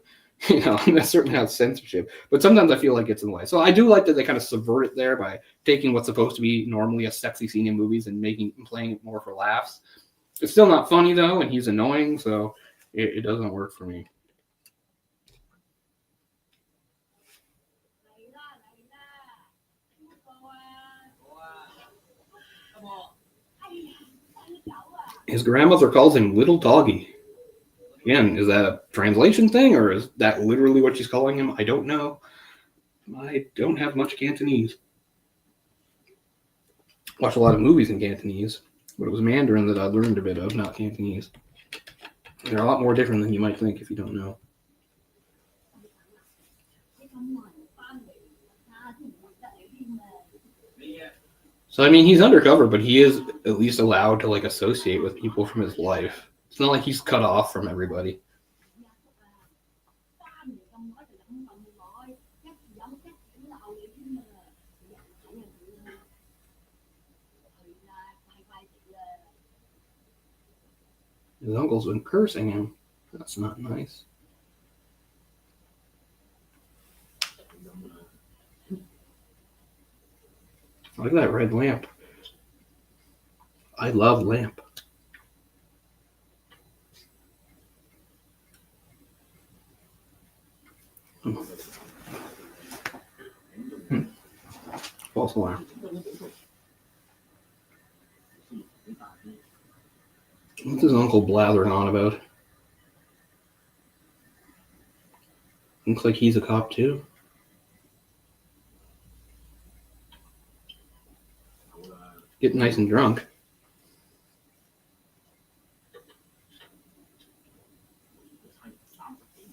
that's certainly not censorship. But sometimes I feel like it's in the way. So I do like that they kind of subvert it there by taking what's supposed to be normally a sexy scene in movies and playing it more for laughs. It's still not funny though, and he's annoying, so it doesn't work for me. His grandmother calls him Little Doggy. Again, is that a translation thing, or is that literally what she's calling him? I don't know. I don't have much Cantonese. Watch a lot of movies in Cantonese, but it was Mandarin that I learned a bit of, not Cantonese. They're a lot more different than you might think if you don't know. So, I mean, he's undercover, but he is at least allowed to, like, associate with people from his life. It's not like he's cut off from everybody. His uncle's been cursing him. That's not nice. Look at that red lamp. I love lamp. False alarm. What's his uncle blathering on about? Looks like he's a cop too. Getting nice and drunk.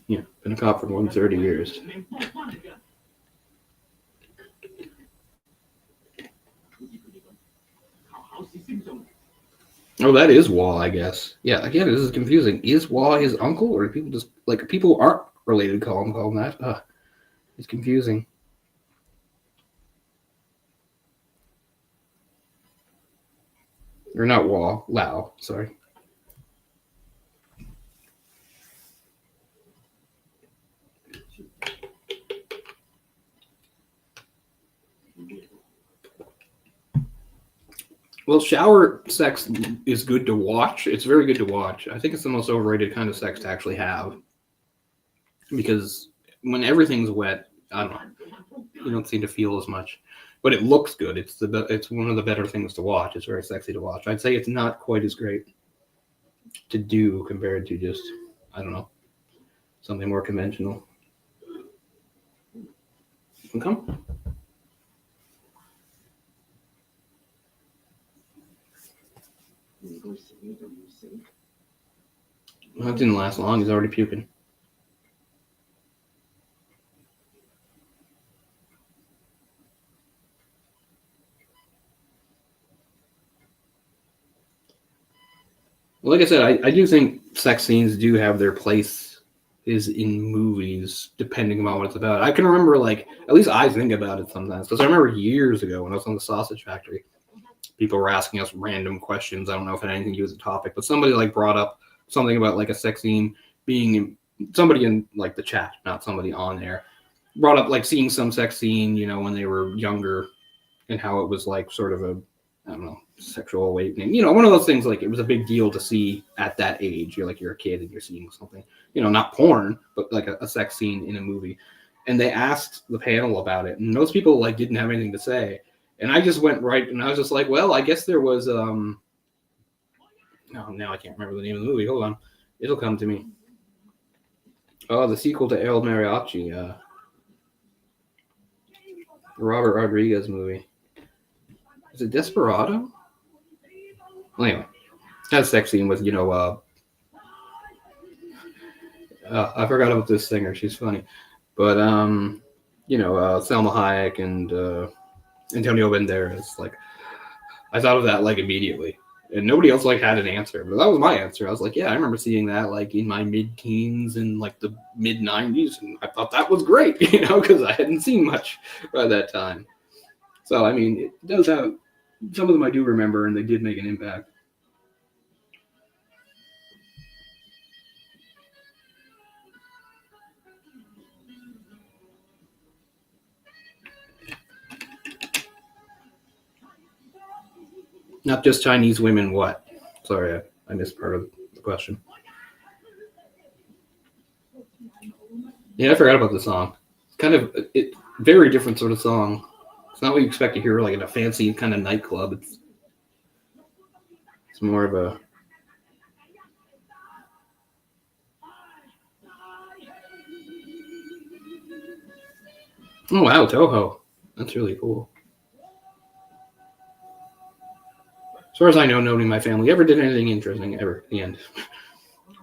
Yeah, been a cop for more than 30 years. Oh, that is Wall, I guess. Yeah, again, this is confusing. Is Wall his uncle, or do people just, like, people who aren't related call him that? It's confusing. Or not Wall, Lao, sorry. Well, shower sex is good to watch. It's very good to watch. I think it's the most overrated kind of sex to actually have. Because when everything's wet, I don't know, you don't seem to feel as much. But it looks good. It's one of the better things to watch. It's very sexy to watch. I'd say it's not quite as great to do compared to just, I don't know, something more conventional. Come. Well, that didn't last long. He's already puking. Well, like I said, I do think sex scenes do have their place is in movies, depending on what it's about. I can remember, like, at least I think about it sometimes, because I remember years ago when I was on the Sausage Factory, people were asking us random questions. I don't know if it had anything to do with the topic, but somebody like brought up something about like a sex scene being somebody in like the chat, not somebody on there, brought up like seeing some sex scene, you know, when they were younger and how it was like sort of a I don't know, sexual awakening. One of those things, like, it was a big deal to see at that age. You're a kid and you're seeing something, not porn, but like a sex scene in a movie. And they asked the panel about it, and most people like didn't have anything to say. And I just went right, and I was just like, well, I guess there was no, now I can't remember the name of the movie. Hold on, it'll come to me. Oh, the sequel to El Mariachi, the Robert Rodriguez movie. Is it Desperado? Well, anyway, that sex scene with I forgot about this singer. She's funny, but Selma Hayek and Antonio Banderas. Like, I thought of that like immediately, and nobody else like had an answer, but that was my answer. I was like, yeah, I remember seeing that like in my mid-teens and like the mid-90s, and I thought that was great, because I hadn't seen much by that time. So I mean, it does have some of them I do remember, and they did make an impact. Not just Chinese women, what? Sorry, I missed part of the question. Yeah, I forgot about the song. It's kind of a very different sort of song. It's not what you expect to hear like in a fancy kind of nightclub. It's more of a... Oh, wow, Toho. That's really cool. As far as I know, nobody in my family ever did anything interesting ever at the end.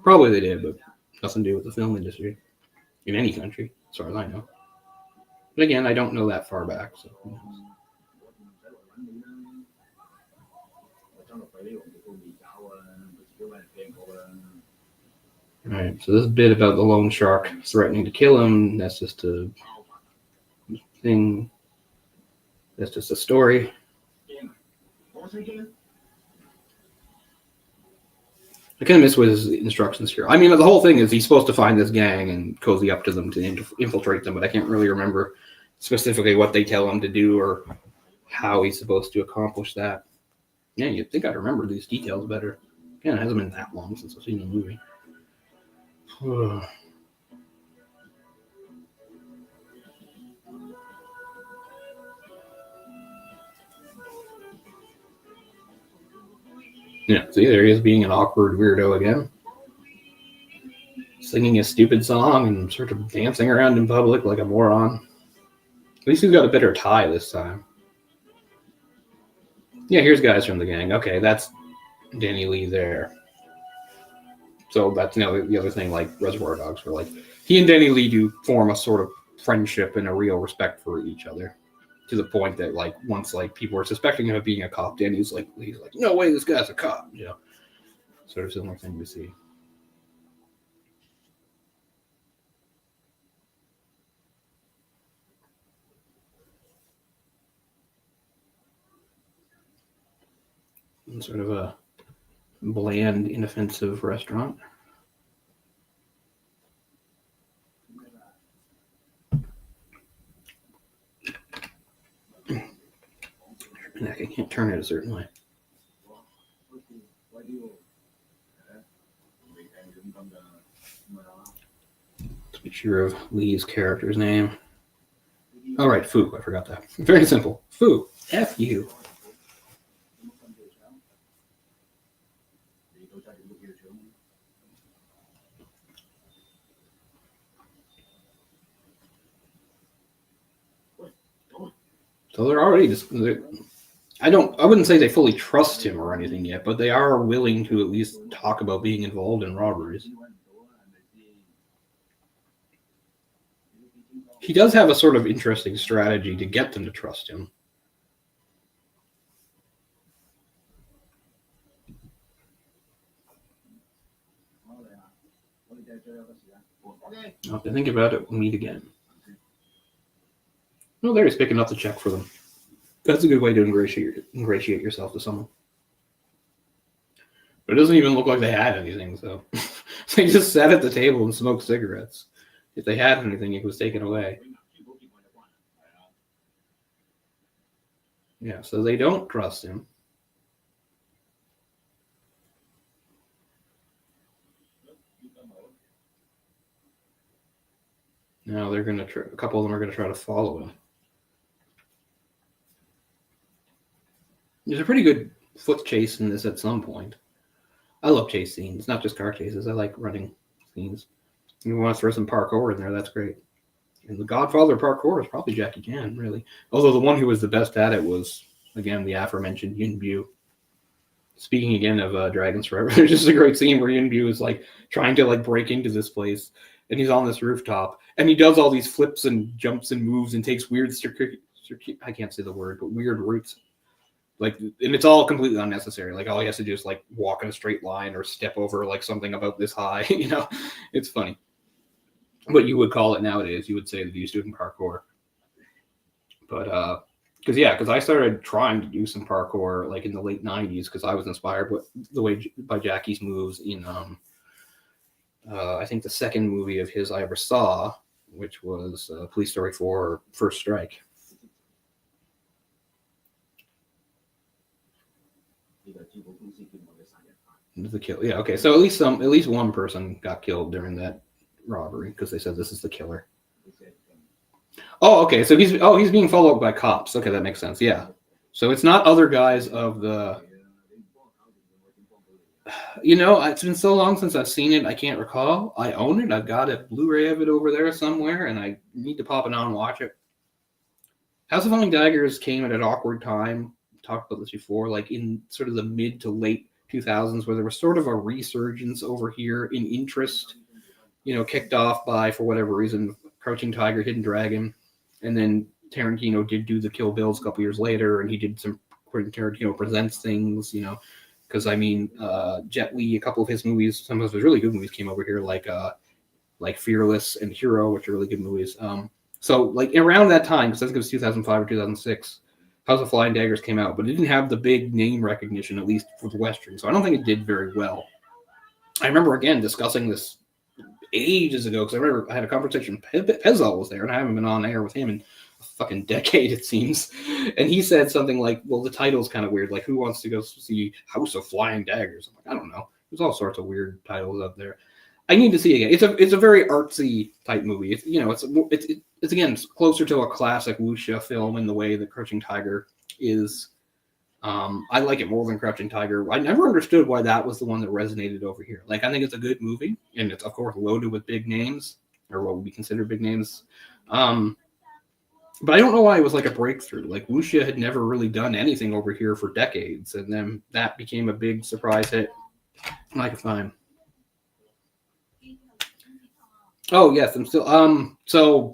Probably they did, but nothing to do with the film industry in any country, as far as I know. But again, I don't know that far back, so who knows. Alright, so this bit about the loan shark threatening to kill him, that's just a thing. That's just a story. I kind of miss with his instructions here. I mean, the whole thing is he's supposed to find this gang and cozy up to them to infiltrate them, but I can't really remember specifically what they tell him to do or how he's supposed to accomplish that. Yeah, you'd think I'd remember these details better. Again, it hasn't been that long since I've seen the movie. Yeah, see, there he is being an awkward weirdo again. Singing a stupid song and sort of dancing around in public like a moron. At least he's got a better tie this time. Yeah, here's guys from the gang. Okay, that's Danny Lee there. So that's the other thing, like Reservoir Dogs, where like he and Danny Lee do form a sort of friendship and a real respect for each other, to the point that like once like people were suspecting him of being a cop, Danny's like, no way, this guy's a cop. Sort of similar thing we see. Sort of a bland, inoffensive restaurant. I can't turn it a certain way. Let's be sure of Lee's character's name. All right, Fu. I forgot that. Very simple. Fu. F-U. So they're already just... I wouldn't say they fully trust him or anything yet, but they are willing to at least talk about being involved in robberies. He does have a sort of interesting strategy to get them to trust him. I'll have to think about it. We'll meet again. Oh, there he's picking up the check for them. That's a good way to ingratiate yourself to someone. But it doesn't even look like they had anything, so they just sat at the table and smoked cigarettes. If they had anything, it was taken away. Yeah, so they don't trust him. Now they're gonna try. A couple of them are gonna try to follow him. There's a pretty good foot chase in this at some point. I love chase scenes, not just car chases. I like running scenes. You want to throw some parkour in there, that's great. And the godfather of parkour is probably Jackie Chan, really. Although the one who was the best at it was, again, the aforementioned Yuen Biao. Speaking again of Dragons Forever, there's just a great scene where Yuen Biao is like trying to like break into this place, and he's on this rooftop, and he does all these flips and jumps and moves and takes weird, I can't say the word, but weird routes. Like, and it's all completely unnecessary. Like, all he has to do is like walk in a straight line or step over like something about this high. You know, it's funny. But you would call it nowadays. You would say that he's doing parkour. But because I started trying to do some parkour like in the late '90s because I was inspired by Jackie's moves in I think the second movie of his I ever saw, which was Police Story 4: First Strike. The kill, yeah, okay. So at least one person got killed during that robbery because they said this is the killer. Oh, okay. So he's being followed by cops. Okay, that makes sense. Yeah. So it's not other guys of the. You know, it's been so long since I've seen it. I can't recall. I own it. I've got a Blu-ray of it over there somewhere, and I need to pop it on and watch it. House of Flying Daggers came at an awkward time. Talked about this before, like in sort of the mid to late 2000s, where there was sort of a resurgence over here in interest, you know, kicked off by, for whatever reason, Crouching Tiger, Hidden Dragon, and then Tarantino did do the Kill Bills a couple years later, and he did some Quentin Tarantino Presents things, you know, because I mean, Jet Li, a couple of his movies, some of his really good movies came over here, like Fearless and Hero, which are really good movies. So like around that time, because I think it was 2005 or 2006. House of Flying Daggers came out, but it didn't have the big name recognition, at least for the Western. So I don't think it did very well. I remember, again, discussing this ages ago, because I remember I had a conversation. Pezal was there, and I haven't been on air with him in a fucking decade, it seems. And he said something like, well, the title's kind of weird. Like, who wants to go see House of Flying Daggers? I'm like, I don't know. There's all sorts of weird titles up there. I need to see it again. It's a very artsy type movie. It's, you know, it's again closer to a classic wuxia film in the way that Crouching Tiger is. I like it more than Crouching Tiger. I never understood why that was the one that resonated over here. Like, I think it's a good movie, and it's of course loaded with big names, or what would be considered big names. But I don't know why it was like a breakthrough. Like, wuxia had never really done anything over here for decades, and then that became a big surprise hit. Like a time. Oh yes, I'm still. So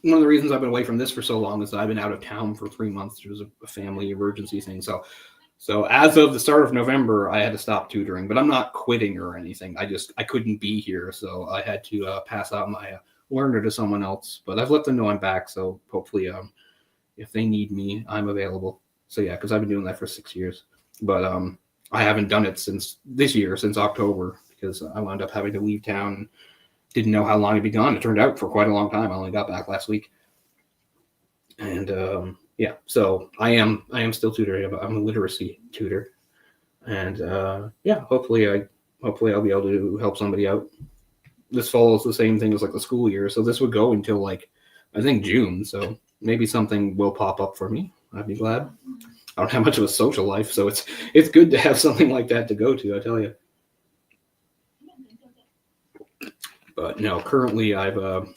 one of the reasons I've been away from this for so long is that I've been out of town for 3 months. There was a family emergency thing. So as of the start of November, I had to stop tutoring. But I'm not quitting or anything. I couldn't be here, so I had to pass out my learner to someone else. But I've let them know I'm back. So hopefully, if they need me, I'm available. So yeah, because I've been doing that for 6 years. But I haven't done it since this year, since October. Because I wound up having to leave town, didn't know how long I'd be gone. It turned out for quite a long time. I only got back last week, and yeah. So I am still tutoring. I'm a literacy tutor, and yeah. Hopefully I'll be able to help somebody out. This follows the same thing as like the school year, so this would go until like I think June. So maybe something will pop up for me. I'd be glad. I don't have much of a social life, so it's good to have something like that to go to. I tell you. But no, currently I've so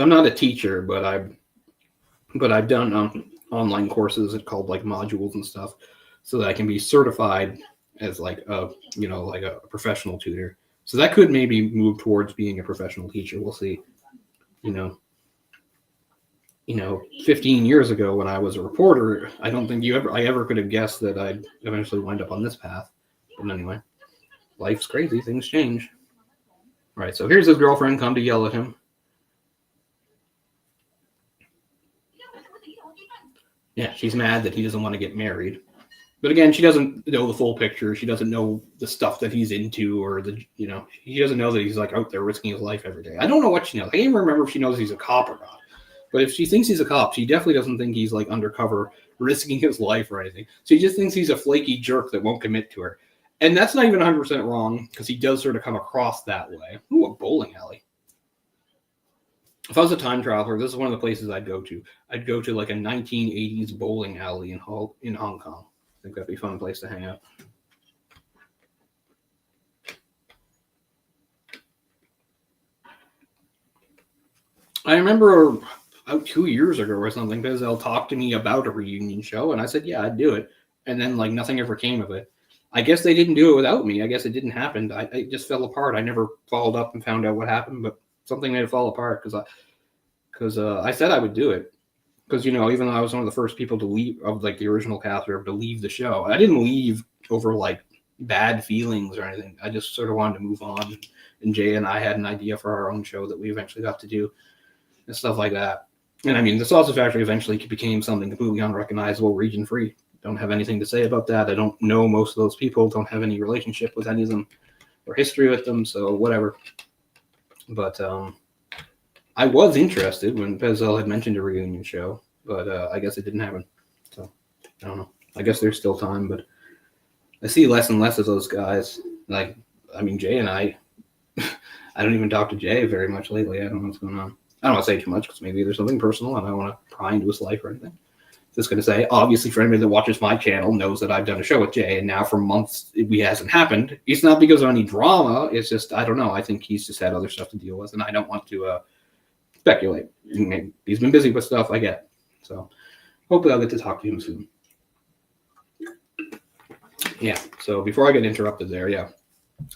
I'm not a teacher, but I've done online courses called like modules and stuff, so that I can be certified as like a professional tutor. So that could maybe move towards being a professional teacher. We'll see. You know, 15 years ago when I was a reporter, I don't think I ever could have guessed that I'd eventually wind up on this path. But anyway, life's crazy. Things change. Right, so here's his girlfriend come to yell at him. Yeah, she's mad that he doesn't want to get married. But again, she doesn't know the full picture. She doesn't know the stuff that he's into, or she doesn't know that he's like out there risking his life every day. I don't know what she knows. I can't even remember if she knows he's a cop or not. But if she thinks he's a cop, she definitely doesn't think he's like undercover risking his life or anything. She just thinks he's a flaky jerk that won't commit to her. And that's not even 100% wrong, because he does sort of come across that way. Ooh, a bowling alley. If I was a time traveler, this is one of the places I'd go to. I'd go to like a 1980s bowling alley in Hong Kong. I think that'd be a fun place to hang out. I remember about 2 years ago or something, Bezel talked to me about a reunion show, and I said, yeah, I'd do it. And then like nothing ever came of it. I guess they didn't do it without me. I guess it didn't happen. It just fell apart. I never followed up and found out what happened, but something made it fall apart because I said I would do it. Because, you know, even though I was one of the first people to leave, of like the original cast, or to leave the show, I didn't leave over like bad feelings or anything. I just sort of wanted to move on. And Jay and I had an idea for our own show that we eventually got to do and stuff like that. And I mean, the Sausage Factory eventually became something completely unrecognizable, region free. Don't have anything to say about that. I don't know most of those people, don't have any relationship with any of them or history with them, so whatever. But I was interested when Bezel had mentioned a reunion show, but I guess it didn't happen. So I don't know. I guess there's still time, but I see less and less of those guys. Like, I mean, Jay and I don't even talk to Jay very much lately. I don't know what's going on. I don't want to say too much because maybe there's something personal and I don't want to pry into his life or anything. Just going to say, obviously, for anybody that watches my channel knows that I've done a show with Jay, and now for months it hasn't happened. It's not because of any drama. It's just, I don't know. I think he's just had other stuff to deal with, and I don't want to speculate. Maybe he's been busy with stuff, I get. So hopefully I'll get to talk to him soon. Yeah, so before I get interrupted there, yeah.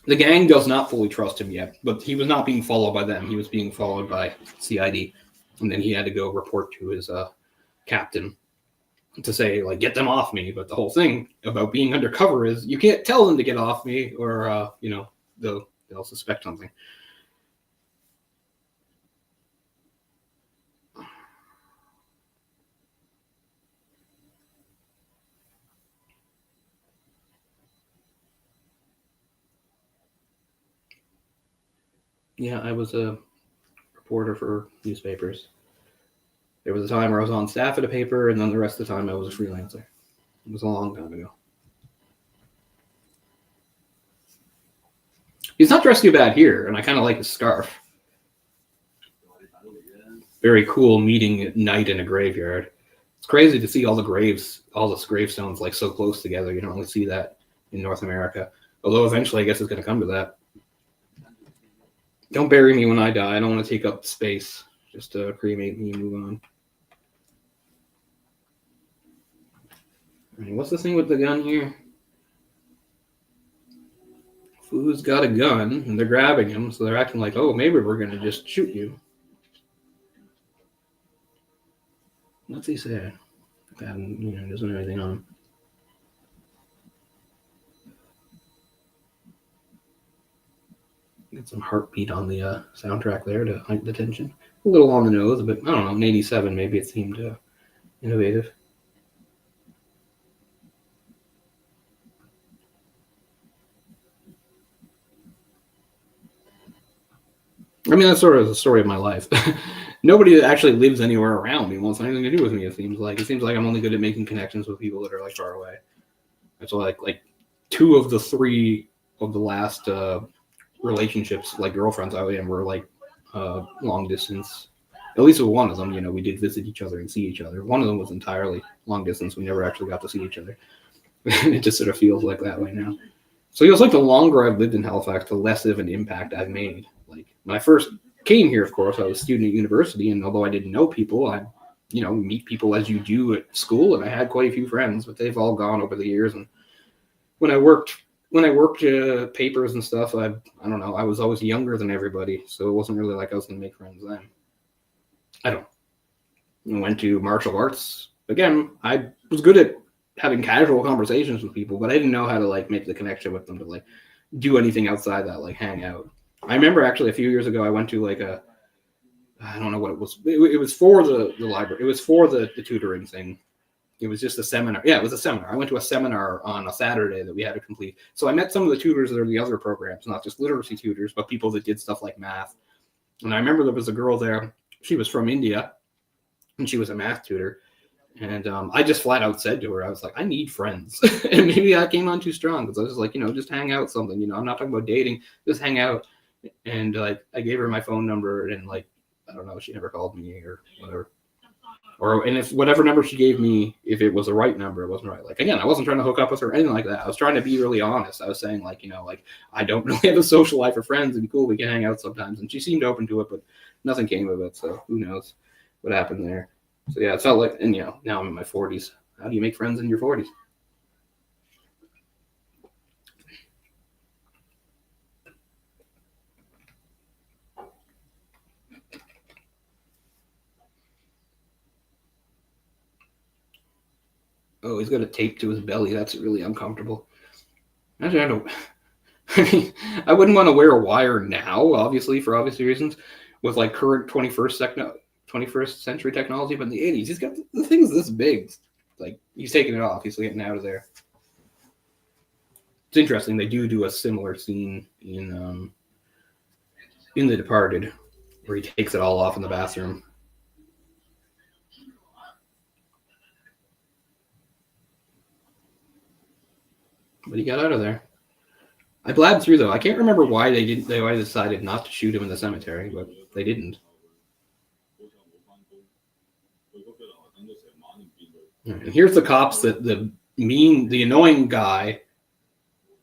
The gang does not fully trust him yet, but he was not being followed by them. He was being followed by CID, and then he had to go report to his captain to say, like, get them off me. But the whole thing about being undercover is you can't tell them to get off me, or you know, they'll suspect something. Yeah, I was a reporter for newspapers. There was a time where I was on staff at a paper, and then the rest of the time I was a freelancer. It was a long time ago. He's not dressed too bad here, and I kind of like his scarf. Very cool meeting at night in a graveyard. It's crazy to see all the gravestones like so close together. You don't really see that in North America. Although eventually I guess it's going to come to that. Don't bury me when I die. I don't want to take up space. Just cremate me and move on. What's the thing with the gun here? Fu's got a gun, and they're grabbing him, so they're acting like, oh, maybe we're going to just shoot you. What's he say? Doesn't have anything on him. Get some heartbeat on the soundtrack there to heighten the tension. A little on the nose, but I don't know, in 87, maybe it seemed innovative. I mean, that's sort of the story of my life. Nobody that actually lives anywhere around me wants anything to do with me, it seems like. It seems like I'm only good at making connections with people that are like far away. That's like 2 of the 3 of the last relationships, like girlfriends I am, were like long distance. At least with one of them, we did visit each other and see each other. One of them was entirely long distance. We never actually got to see each other. It just sort of feels like that way now. So it feels like the longer I've lived in Halifax, the less of an impact I've made. Like when I first came here, of course, I was a student at university, and although I didn't know people, I meet people as you do at school, and I had quite a few friends, but they've all gone over the years. And when I worked papers and stuff, I don't know, I was always younger than everybody, so it wasn't really like I was going to make friends then. I went to martial arts. Again, I was good at having casual conversations with people, but I didn't know how to like make the connection with them to like do anything outside that, like hang out. I remember actually a few years ago, I went to like I don't know what it was. It was for the library. It was for the tutoring thing. It was just a seminar. Yeah, it was a seminar. I went to a seminar on a Saturday that we had to complete. So I met some of the tutors that are the other programs, not just literacy tutors, but people that did stuff like math. And I remember there was a girl there. She was from India, and she was a math tutor. And I just flat out said to her, I was like, I need friends. And maybe I came on too strong because I was just like, just hang out something. I'm not talking about dating, just hang out. And like, I gave her my phone number, and like, I don't know, she never called me or whatever. And if whatever number she gave me, if it was the right number, it wasn't right. Like, again, I wasn't trying to hook up with her or anything like that. I was trying to be really honest. I was saying like, like, I don't really have a social life or friends. It'd be cool. We can hang out sometimes. And she seemed open to it, but nothing came of it. So who knows what happened there. So yeah, it felt like, and now I'm in my 40s. How do you make friends in your 40s? Oh, he's got a tape to his belly. That's really uncomfortable. Imagine I don't. I mean, I wouldn't want to wear a wire now, obviously, for obvious reasons, with like current 21st century technology. But in the 80s, he's got the thing's this big. Like, he's taking it off. He's getting out of there. It's interesting. They do a similar scene in The Departed, where he takes it all off in the bathroom. But he got out of there. I blabbed through though. I can't remember why they decided not to shoot him in the cemetery, but they didn't. And here's the cops that the annoying guy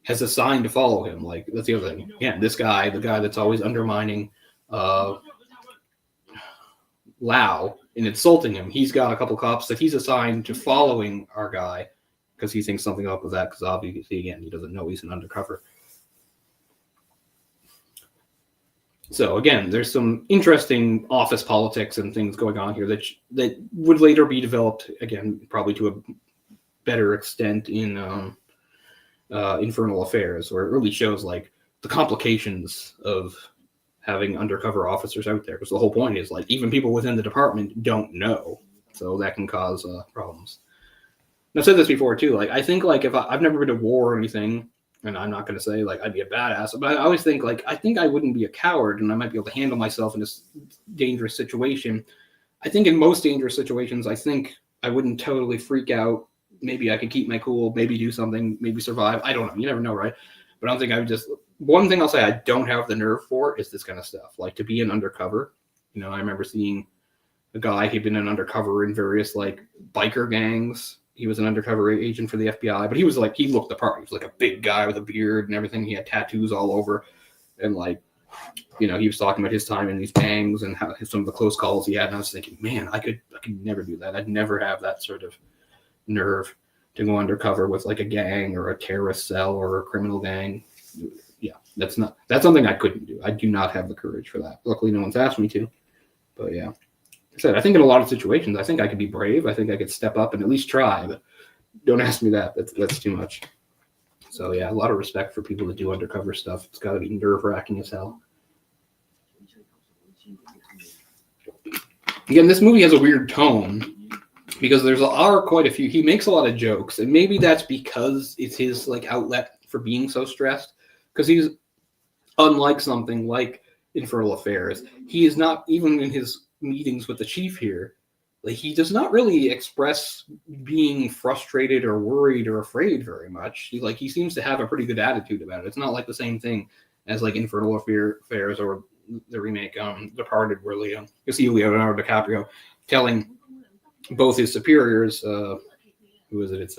has assigned to follow him. Like, that's the other thing. Yeah, this guy, the guy that's always undermining Lau and insulting him, he's got a couple cops that he's assigned to following our guy because he thinks something up with that, because obviously, again, he doesn't know he's an undercover. So again, there's some interesting office politics and things going on here that would later be developed, again, probably to a better extent in Infernal Affairs, where it really shows like the complications of having undercover officers out there. Because the whole point is like even people within the department don't know, so that can cause problems. And I've said this before too. Like, I think like if I've never been to war or anything, and I'm not going to say like I'd be a badass, but I always think like I think I wouldn't be a coward, and I might be able to handle myself in this dangerous situation. I think in most dangerous situations, I think I wouldn't totally freak out. Maybe I could keep my cool, maybe do something, maybe survive. I don't know. You never know, right? But I don't think I would just. One thing I'll say I don't have the nerve for is this kind of stuff. Like to be an undercover. I remember seeing a guy, he'd been an undercover in various like biker gangs. He was an undercover agent for the FBI, but he looked the part. He was like a big guy with a beard and everything. He had tattoos all over. And like, he was talking about his time in these gangs and how some of the close calls he had. And I was thinking, man, I could never do that. I'd never have that sort of nerve to go undercover with like a gang or a terrorist cell or a criminal gang. Yeah, that's something I couldn't do. I do not have the courage for that. Luckily, no one's asked me to. But yeah. I think in a lot of situations, I think I could be brave. I think I could step up and at least try, but don't ask me that. That's too much. So yeah, a lot of respect for people that do undercover stuff. It's got to be nerve-wracking as hell. Again, this movie has a weird tone because there are quite a few. He makes a lot of jokes, and maybe that's because it's his like outlet for being so stressed. Because he's unlike something like Infernal Affairs. He is not, even in his meetings with the chief here, like he does not really express being frustrated or worried or afraid very much. He seems to have a pretty good attitude about it. It's not like the same thing as like Infernal Affairs or the remake Departed, where you see Leonardo DiCaprio telling both his superiors, who is it? It's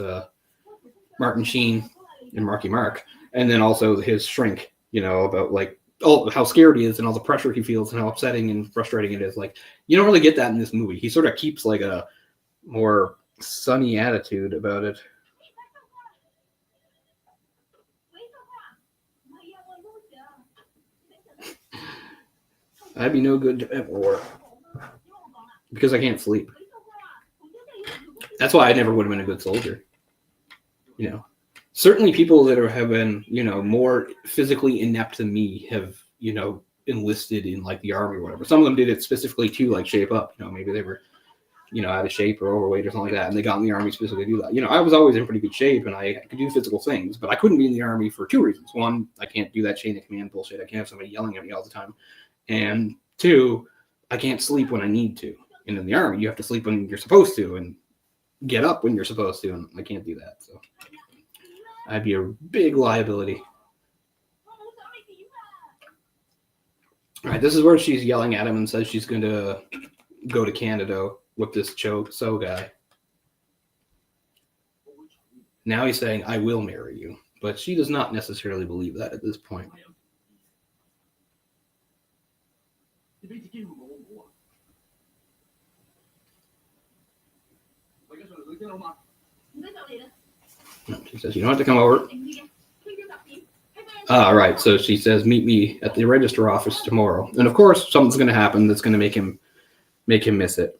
Martin Sheen and Marky Mark, and then also his shrink, about like how scared he is and all the pressure he feels and how upsetting and frustrating it is. Like, you don't really get that in this movie. He sort of keeps like a more sunny attitude about it. I'd be no good at war because I can't sleep. That's why I never would have been a good soldier. Certainly people that have been, more physically inept than me have, enlisted in like the army or whatever. Some of them did it specifically to like shape up. Maybe they were, out of shape or overweight or something like that, and they got in the army specifically to do that. I was always in pretty good shape and I could do physical things, but I couldn't be in the army for two reasons. One, I can't do that chain of command bullshit. I can't have somebody yelling at me all the time. And two, I can't sleep when I need to. And in the army, you have to sleep when you're supposed to. And get up when you're supposed to, and I can't do that. So I'd be a big liability. All right, this is where she's yelling at him and says she's going to go to Canada with this So guy. Now he's saying, I will marry you. But she does not necessarily believe that at this point. She says, you don't have to come over. All right, so she says, meet me at the register office tomorrow. And of course, something's going to happen that's going to make him miss it.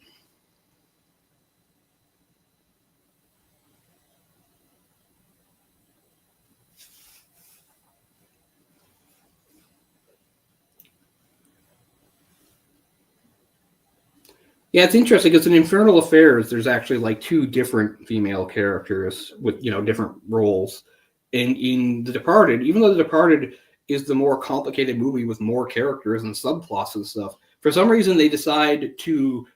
Yeah, it's interesting because in Infernal Affairs, there's actually like two different female characters with, different roles. And in The Departed, even though The Departed is the more complicated movie with more characters and subplots and stuff, for some reason they decide to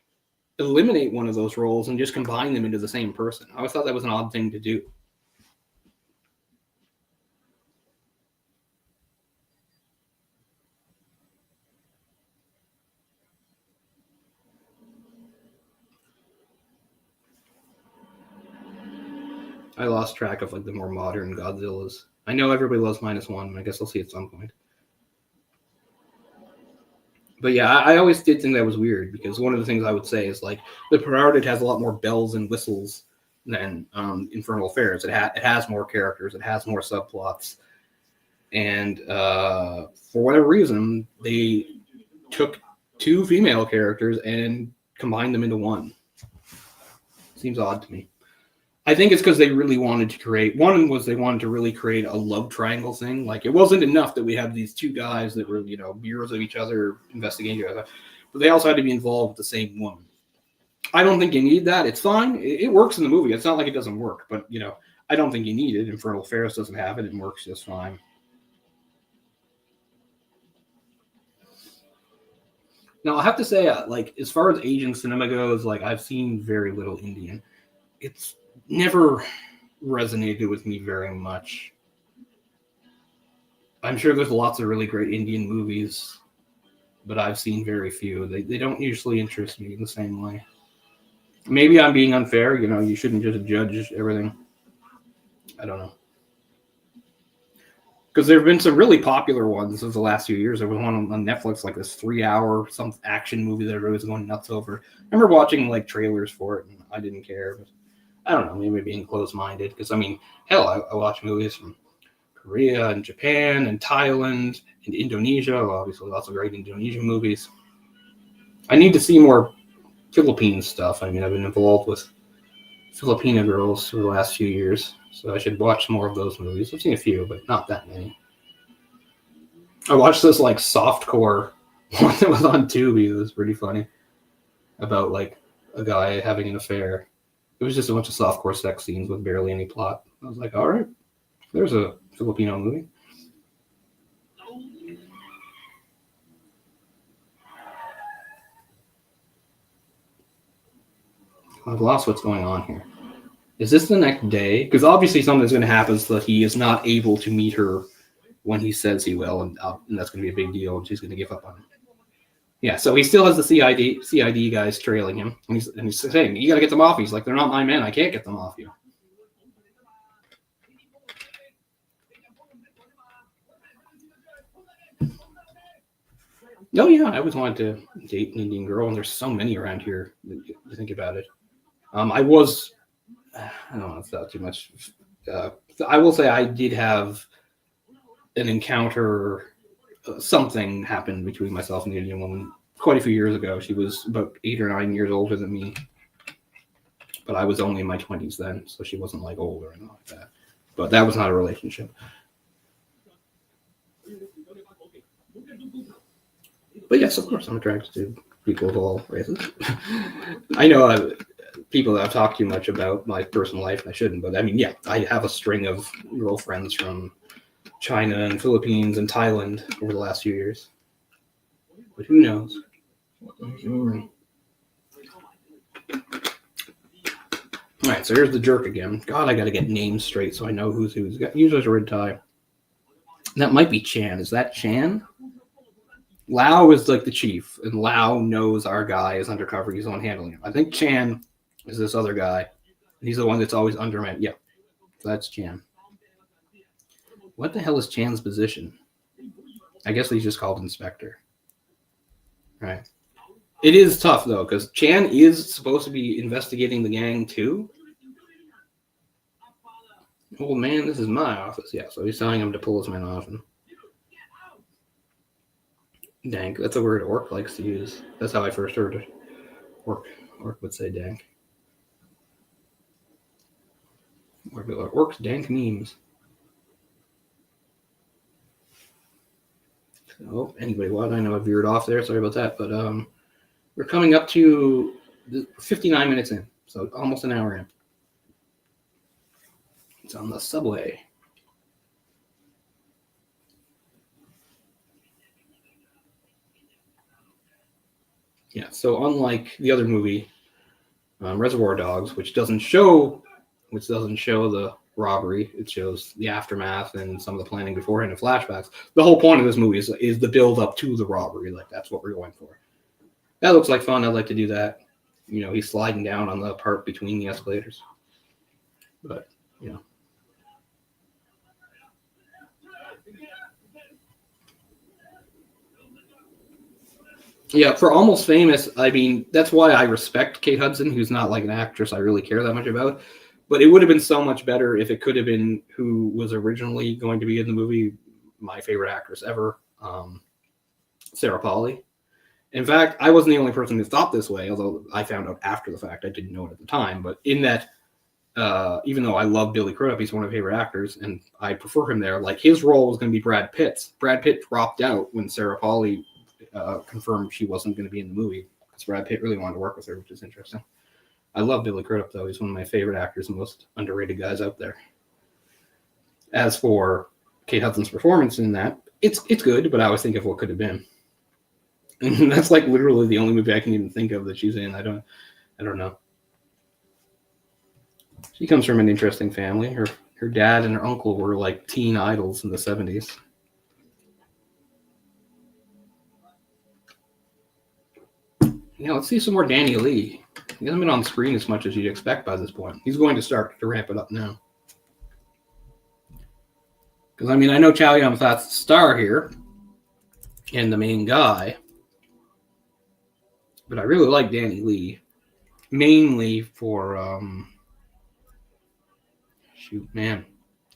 eliminate one of those roles and just combine them into the same person. I always thought that was an odd thing to do. I lost track of like the more modern Godzillas. I know everybody loves -1. I guess I'll see at some point. But yeah, I always did think that was weird because one of the things I would say is like The Departed has a lot more bells and whistles than Infernal Affairs. It has more characters. It has more subplots. And for whatever reason, they took two female characters and combined them into one. Seems odd to me. I think it's because they really wanted to create. One was they wanted to really create a love triangle thing. Like it wasn't enough that we had these two guys that were, mirrors of each other, investigating each other, but they also had to be involved with the same woman. I don't think you need that. It's fine. It works in the movie. It's not like it doesn't work, but I don't think you need it. Infernal Affairs doesn't have it. It works just fine. Now I have to say, like as far as Asian cinema goes, like I've seen very little Indian. It's never resonated with me very much. I'm sure there's lots of really great Indian movies, but I've seen very few. They don't usually interest me the same way. Maybe I'm being unfair. You shouldn't just judge everything. I don't know. Because there have been some really popular ones over the last few years. There was one on Netflix, like this 3-hour some action movie that everybody was going nuts over. I remember watching like trailers for it, and I didn't care. But I don't know, maybe being closed-minded. Because hell, I watch movies from Korea and Japan and Thailand and Indonesia. Well, obviously, lots of great Indonesian movies. I need to see more Philippine stuff. I've been involved with Filipina girls for the last few years, so I should watch more of those movies. I've seen a few, but not that many. I watched this like softcore one that was on Tubi. It was pretty funny about like a guy having an affair. It was just a bunch of softcore sex scenes with barely any plot. I was like, all right, there's a Filipino movie. I've lost what's going on here. Is this the next day? Because obviously something's going to happen so that he is not able to meet her when he says he will, and that's going to be a big deal, and she's going to give up on him. Yeah, so he still has the CID guys trailing him, and he's saying, you got to get them off. He's like, they're not my men. I can't get them off you. Oh, yeah, I always wanted to date an Indian girl, and there's so many around here. You think about it. I don't know if that's too much. I will say I did have an encounter. Something happened between myself and the Indian woman quite a few years ago. She was about 8 or 9 years older than me, but I was only in my 20s then, so she wasn't like old or anything like that. But that was not a relationship. But yes, of course, I'm attracted to people of all races. I know people that I've talked too much about my personal life, and I shouldn't, but yeah, I have a string of girlfriends from China and Philippines and Thailand over the last few years. But who knows? All right, so here's the jerk again. God, I got to get names straight so I know who's who. Usually it's a red tie. That might be Chan. Is that Chan? Lau is like the chief, and Lau knows our guy is undercover. He's the one handling him. I think Chan is this other guy. He's the one that's always undermanned. Yeah, so that's Chan. What the hell is Chan's position? I guess he's just called Inspector. Right. It is tough, though, because Chan is supposed to be investigating the gang, too. Oh, man, this is my office. Yeah, so he's telling him to pull his men off. And... Dank. That's a word Orc likes to use. That's how I first heard it. Orc would say dank. Orcs dank memes. So, anybody, I know I veered off there. Sorry about that. But we're coming up to 59 minutes in. So almost an hour in. It's on the subway. Yeah, so unlike the other movie, Reservoir Dogs, which doesn't show the robbery, it shows the aftermath and some of the planning beforehand and flashbacks. The whole point of this movie is the build up to the robbery. Like, that's what we're going for. That looks like fun. I'd like to do that. You know, he's sliding down on the part between the escalators. But, you know. Yeah, for Almost Famous, I mean, that's why I respect Kate Hudson, who's not like an actress I really care that much about. But it would have been so much better if it could have been who was originally going to be in the movie, my favorite actress ever, Sarah Polley. In fact, I wasn't the only person who thought this way, although I found out after the fact. I didn't know it at the time. But in that, even though I love Billy Crudup, he's one of my favorite actors, and I prefer him there, like, his role was going to be Brad Pitt's. Brad Pitt dropped out when Sarah Polley confirmed she wasn't going to be in the movie because Brad Pitt really wanted to work with her, which is interesting. I love Billy Crudup, though. He's one of my favorite actors and most underrated guys out there. As for Kate Hudson's performance in that, it's good, but I always think of what could have been. And that's like literally the only movie I can even think of that she's in. I don't know. She comes from an interesting family. Her dad and her uncle were like teen idols in the 70s. Now let's see some more Danny Lee. He hasn't been on screen as much as you'd expect by this point. He's going to start to ramp it up now. Because, I mean, I know Chow Yun-fat's the star here and the main guy. But I really like Danny Lee. Mainly for, shoot, man.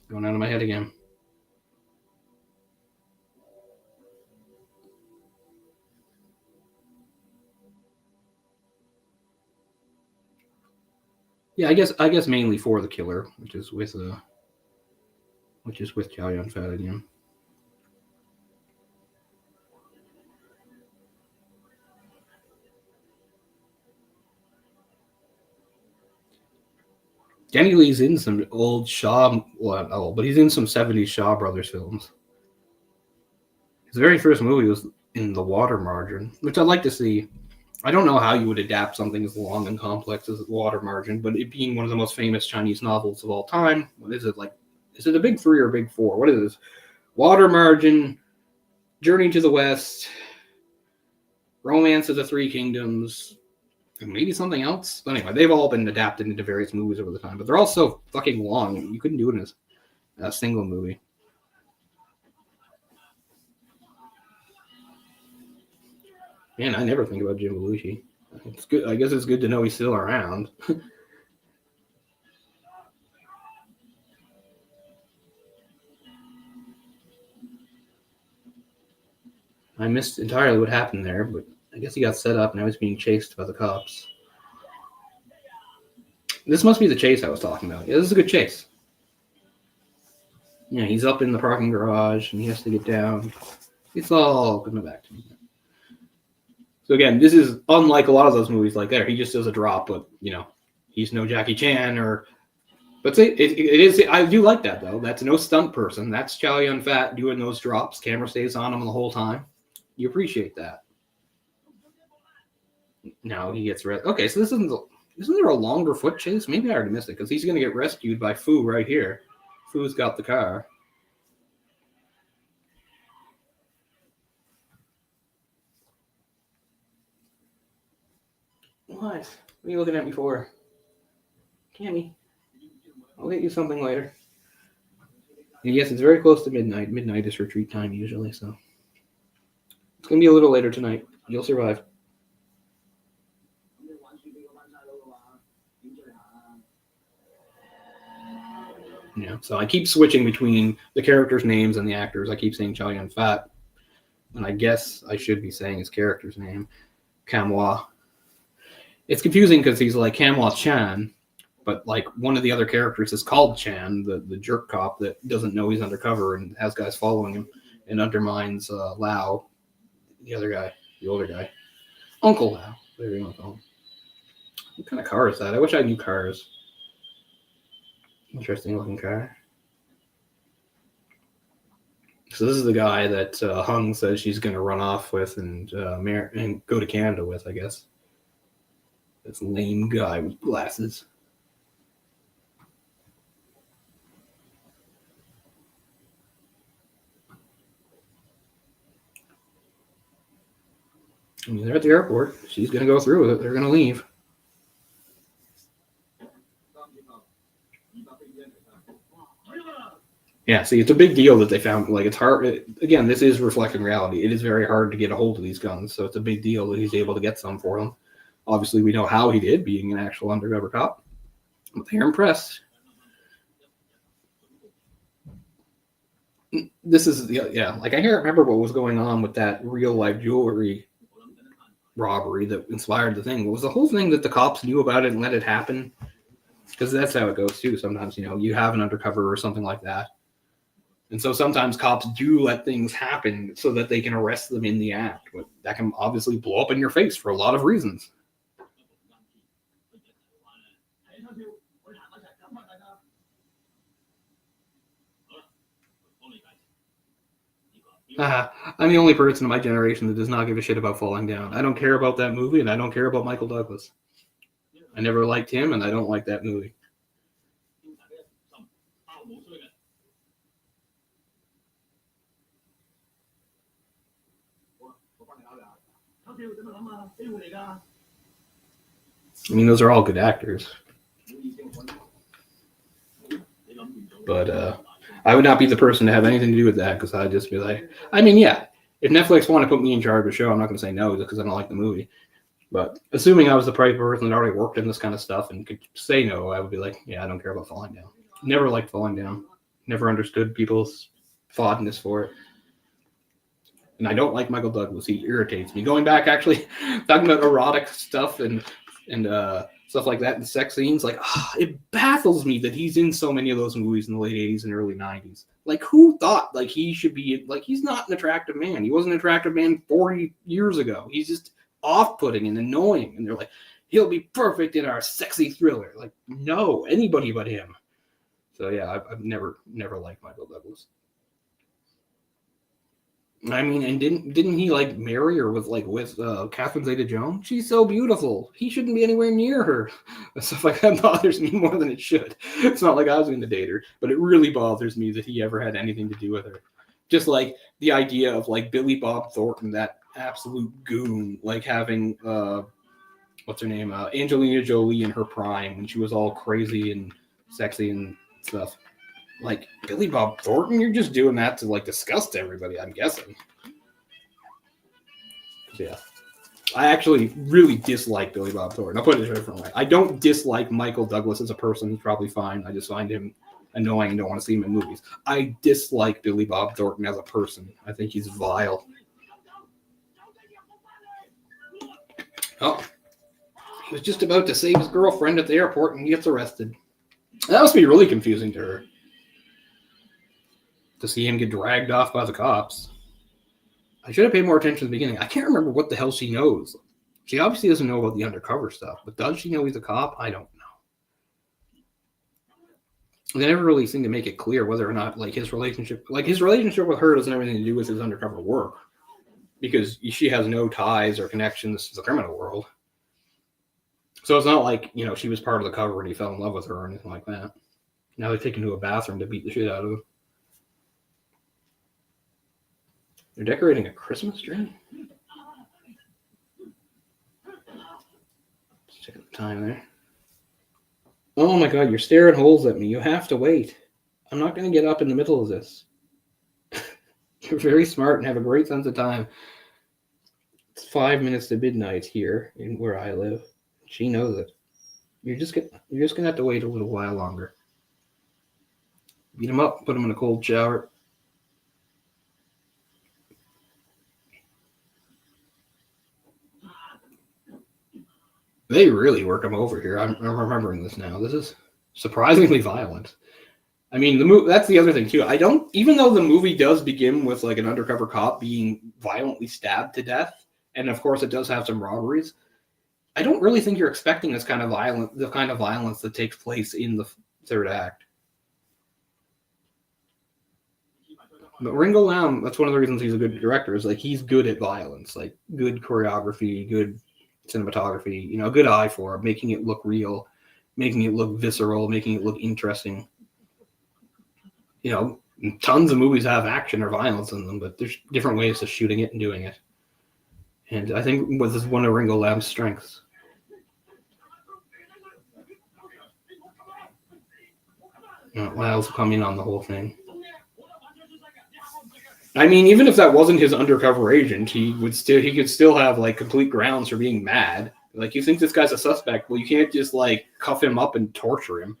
Going out of my head again. Yeah, I guess mainly for The Killer, which is with Chow Yun-fat again. Danny Lee's in some old Shaw, well, not old, but he's in some 70s Shaw Brothers films. His very first movie was in The Water Margin, which I'd like to see. I don't know how you would adapt something as long and complex as Water Margin, but it being one of the most famous Chinese novels of all time, what is it like? Is it a big three or a big four? What is this? Water Margin, Journey to the West, Romance of the Three Kingdoms, and maybe something else. But anyway, they've all been adapted into various movies over the time, but they're all so fucking long. You couldn't do it in a single movie. Man, I never think about Jim Belushi. It's good. I guess it's good to know he's still around. I missed entirely what happened there, but I guess he got set up and now he's being chased by the cops. This must be the chase I was talking about. Yeah, this is a good chase. Yeah, he's up in the parking garage and he has to get down. It's all coming back to me. So again, this is unlike a lot of those movies like there. He just does a drop, but, you know, he's no Jackie Chan or... But it is... I do like that, though. That's no stunt person. That's Chow Yun-fat doing those drops. Camera stays on him the whole time. You appreciate that. Now he gets red. Okay, so this isn't... Isn't there a longer foot chase? Maybe I already missed it because he's going to get rescued by Fu right here. Fu's got the car. What? What are you looking at me for? Cammy, I'll get you something later. And yes, it's very close to midnight. Midnight is retreat time usually, so it's going to be a little later tonight. You'll survive. Yeah, so I keep switching between the characters' names and the actors. I keep saying Chow Yun Fat, and I guess I should be saying his character's name, Kamwa. It's confusing because he's like Kamwa Chan, but like one of the other characters is called Chan, the jerk cop that doesn't know he's undercover and has guys following him and undermines Lao, the other guy, the older guy, Uncle Lao. There you go. What kind of car is that? I wish I knew cars. Interesting looking car. So this is the guy that Hung says she's going to run off with and go to Canada with, I guess. This lame guy with glasses. I mean, they're at the airport. She's going to go through with it. They're going to leave. Yeah, see, it's a big deal that they found. Like, it's hard. Again, this is reflecting reality. It is very hard to get a hold of these guns, so it's a big deal that he's able to get some for them. Obviously, we know how he did, being an actual undercover cop. But they're impressed. This is, yeah, like I can't remember what was going on with that real-life jewelry robbery that inspired the thing. Was the whole thing that the cops knew about it and let it happen? Because that's how it goes, too. Sometimes, you have an undercover or something like that. And so sometimes cops do let things happen so that they can arrest them in the act. But that can obviously blow up in your face for a lot of reasons. I'm the only person in my generation that does not give a shit about Falling Down. I don't care about that movie, and I don't care about Michael Douglas. I never liked him, and I don't like that movie. I mean, those are all good actors. But I would not be the person to have anything to do with that because I'd just be like, I mean, yeah, if Netflix want to put me in charge of a show, I'm not going to say no just because I don't like the movie. But assuming I was the type of person that already worked in this kind of stuff and could say no, I would be like, yeah, I don't care about Falling Down. Never liked Falling Down. Never understood people's fondness for it. And I don't like Michael Douglas. He irritates me. Going back, actually, talking about erotic stuff and stuff like that and sex scenes, like, it baffles me that he's in so many of those movies in the late 80s and early 90s. Like, who thought, like, he should be, like, he's not an attractive man. He wasn't an attractive man 40 years ago. He's just off-putting and annoying. And they're like, he'll be perfect in our sexy thriller. Like, no, anybody but him. So, yeah, I've never liked Michael Douglas. I mean, and didn't he like marry her with Catherine Zeta-Jones? She's so beautiful. He shouldn't be anywhere near her. Stuff like that bothers me more than it should. It's not like I was going to date her, but it really bothers me that he ever had anything to do with her. Just like the idea of like Billy Bob Thornton, that absolute goon, like having what's her name, Angelina Jolie in her prime when she was all crazy and sexy and stuff. Like, Billy Bob Thornton, you're just doing that to, like, disgust everybody, I'm guessing. Yeah. I actually really dislike Billy Bob Thornton. I'll put it a different way. I don't dislike Michael Douglas as a person. He's probably fine. I just find him annoying and don't want to see him in movies. I dislike Billy Bob Thornton as a person. I think he's vile. Oh. He was just about to save his girlfriend at the airport and he gets arrested. That must be really confusing to her. To see him get dragged off by the cops. I should have paid more attention at the beginning. I can't remember what the hell she knows. She obviously doesn't know about the undercover stuff, but does she know he's a cop? I don't know. They never really seem to make it clear whether or not like his relationship with her doesn't have anything to do with his undercover work, because she has no ties or connections to the criminal world. So it's not like, she was part of the cover and he fell in love with her or anything like that. Now they take him to a bathroom to beat the shit out of him. They're decorating a Christmas tree? Just taking the time there. Oh my god, you're staring holes at me. You have to wait. I'm not going to get up in the middle of this. You're very smart and have a great sense of time. It's 5 minutes to midnight here in where I live. She knows it. You're just gonna have to wait a little while longer. Beat him up, put him in a cold shower. They really work him over here. I'm remembering this now. This is surprisingly violent. I mean, that's the other thing too. Even though the movie does begin with like an undercover cop being violently stabbed to death, and of course it does have some robberies, I don't really think you're expecting the kind of violence that takes place in the third act. But Ringo Lam, that's one of the reasons he's a good director, is like he's good at violence, like good choreography, good cinematography, a good eye for it, making it look real, making it look visceral, making it look interesting. Tons of movies have action or violence in them, but there's different ways of shooting it and doing it. And I think this is one of Ringo Lam's strengths. Lyle's coming on the whole thing. I mean, even if that wasn't his undercover agent, he could still have like complete grounds for being mad. Like, you think this guy's a suspect? Well, you can't just like cuff him up and torture him.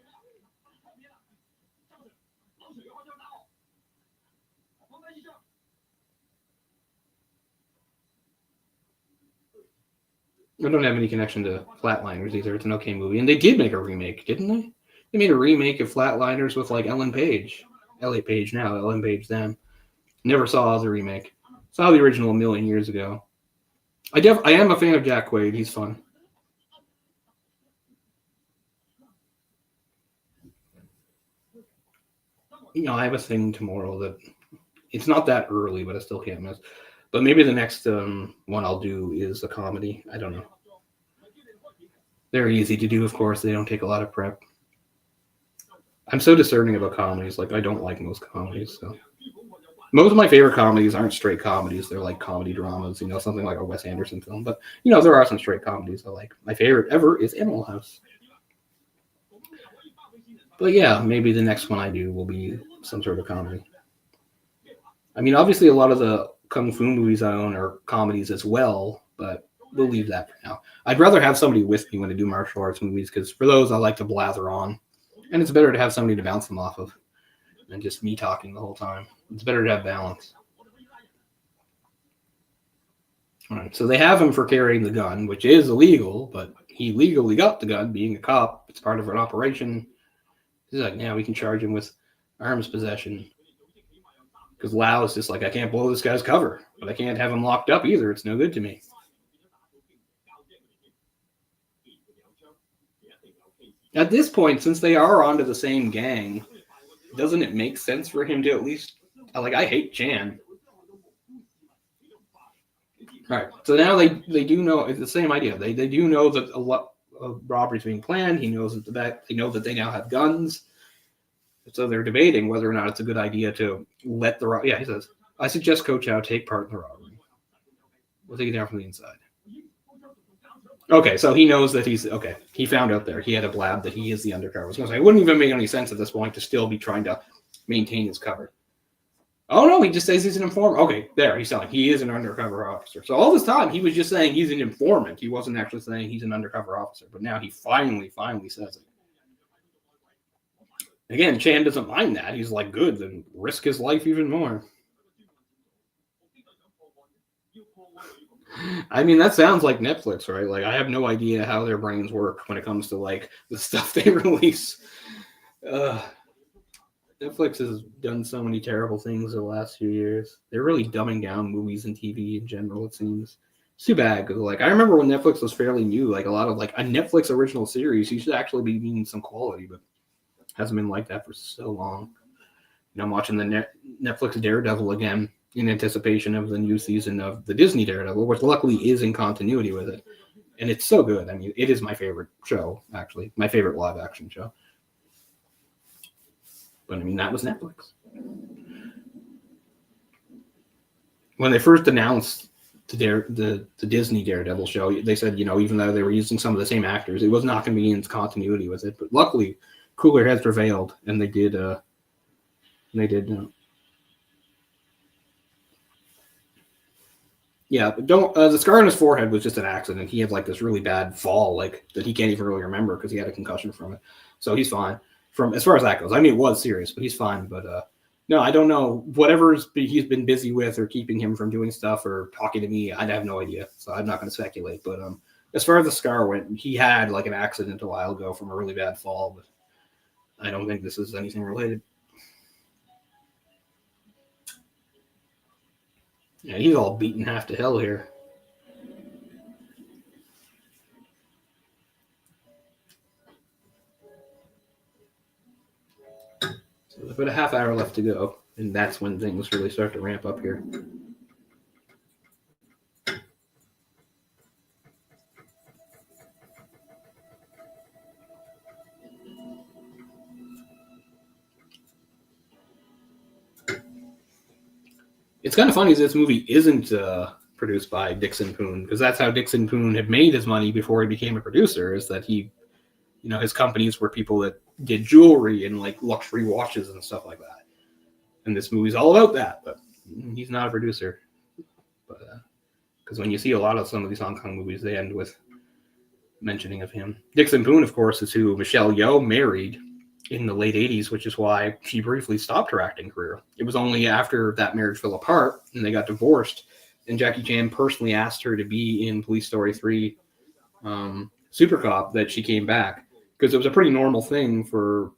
I don't have any connection to Flatliners either. It's an okay movie, and they did make a remake, didn't they? They made a remake of Flatliners with like Ellen Page. Elliot Page now, Ellen Page then. Never saw the remake. Saw the original a million years ago. I am a fan of Jack Quaid. He's fun. I have a thing tomorrow that it's not that early, but I still can't miss. But maybe the next one I'll do is a comedy. I don't know. They're easy to do, of course. They don't take a lot of prep. I'm so discerning about comedies. Like, I don't like most comedies. So most of my favorite comedies aren't straight comedies. They're like comedy dramas, something like a Wes Anderson film. But, there are some straight comedies I like. My favorite ever is Animal House. But yeah, maybe the next one I do will be some sort of comedy. I mean, obviously a lot of the Kung Fu movies I own are comedies as well, but we'll leave that for now. I'd rather have somebody with me when I do martial arts movies, because for those I like to blather on. And it's better to have somebody to bounce them off of than just me talking the whole time. It's better to have balance. All right, so they have him for carrying the gun, which is illegal, but he legally got the gun, being a cop. It's part of an operation. He's like, now we can charge him with arms possession. Because Lau is just like, I can't blow this guy's cover, but I can't have him locked up either. It's no good to me. At this point, since they are onto the same gang, doesn't it make sense for him to at least... Like, I hate Chan. All right, so now they do know, it's the same idea. They do know that a lot of robberies being planned. He knows that they know that they now have guns. So they're debating whether or not it's a good idea to let the... Yeah, he says, I suggest Ko Chow take part in the robbery. We'll take it down from the inside. Okay, so he knows that he found out there. He had a blab that he is the undercover. I was going to say, it wouldn't even make any sense at this point to still be trying to maintain his cover. Oh, no, he just says he's an informant. Okay, there, he's telling he is an undercover officer. So all this time, he was just saying he's an informant. He wasn't actually saying he's an undercover officer. But now he finally says it. Again, Chan doesn't mind that. He's like, good, then risk his life even more. I mean, that sounds like Netflix, right? Like, I have no idea how their brains work when it comes to, like, the stuff they release. Netflix has done so many terrible things in the last few years. They're really dumbing down movies and TV in general, it seems. It's too bad, because, like, I remember when Netflix was fairly new, like, a lot of, like, a Netflix original series, you should actually be meaning some quality, but hasn't been like that for so long. I'm watching the Netflix Daredevil again in anticipation of the new season of the Disney Daredevil, which luckily is in continuity with it. And it's so good. I mean, it is my favorite show, actually. My favorite live action show. But I mean, that was Netflix. When they first announced the Disney Daredevil show, they said, even though they were using some of the same actors, it was not going to be in continuity with it. But luckily, cooler heads prevailed, and they did. Yeah, but don't. The scar on his forehead was just an accident. He had like this really bad fall, like that he can't even really remember because he had a concussion from it. So he's fine. From as far as that goes, I mean, it was serious, but he's fine. But no, I don't know. Whatever he's been busy with or keeping him from doing stuff or talking to me, I have no idea. So I'm not going to speculate. But as far as the scar went, he had like an accident a while ago from a really bad fall. But I don't think this is anything related. Yeah, he's all beaten half to hell here. So there's about a half hour left to go, and that's when things really start to ramp up here. It's kind of funny that this movie isn't produced by Dixon Poon, because that's how Dixon Poon had made his money before he became a producer, is that he, his companies were people that did jewelry and like luxury watches and stuff like that. And this movie's all about that, but he's not a producer. But because when you see a lot of some of these Hong Kong movies, they end with mentioning of him. Dixon Poon, of course, is who Michelle Yeoh married in the late 80s, which is why she briefly stopped her acting career. It was only after that marriage fell apart and they got divorced, and Jackie Chan personally asked her to be in Police Story 3 Super Cop that she came back, because it was a pretty normal thing for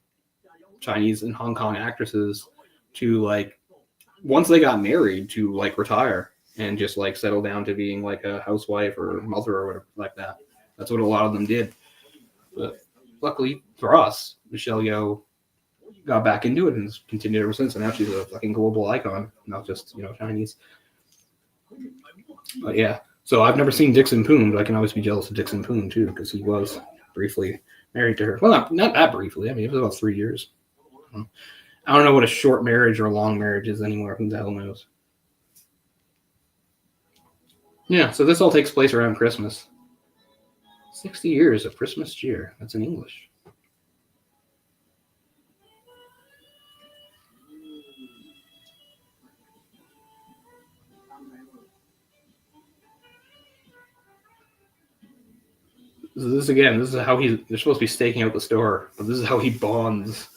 Chinese and Hong Kong actresses to, like, once they got married, to like retire and just like settle down to being like a housewife or mother or whatever like that. That's what a lot of them did. But luckily for us, Michelle Yeoh got back into it and has continued ever since. And now she's a fucking global icon, not just, Chinese. But yeah, so I've never seen Dixon Poon, but I can always be jealous of Dixon Poon too, because he was briefly married to her. Well, not that briefly. I mean, it was about 3 years. I don't know what a short marriage or a long marriage is anymore. Who the hell knows? Yeah, so this all takes place around Christmas. 60 years of Christmas cheer. That's in English. This is how they're supposed to be staking out the store, but this is how he bonds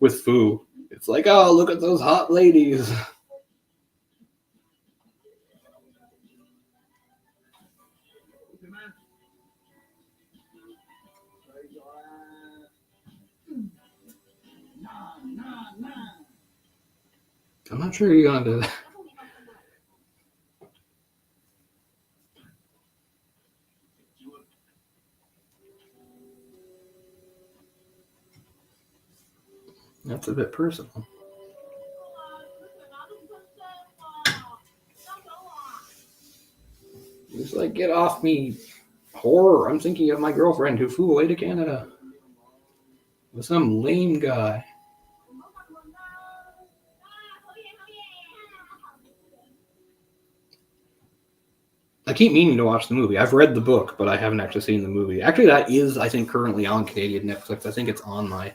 with Fu. It's like, oh, look at those hot ladies. I'm not sure you're gonna do that. That's a bit personal. He's like, get off me, whore. I'm thinking of my girlfriend who flew away to Canada with some lame guy. I keep meaning to watch the movie. I've read the book, but I haven't actually seen the movie. Actually, that is, I think, currently on Canadian Netflix. I think it's on my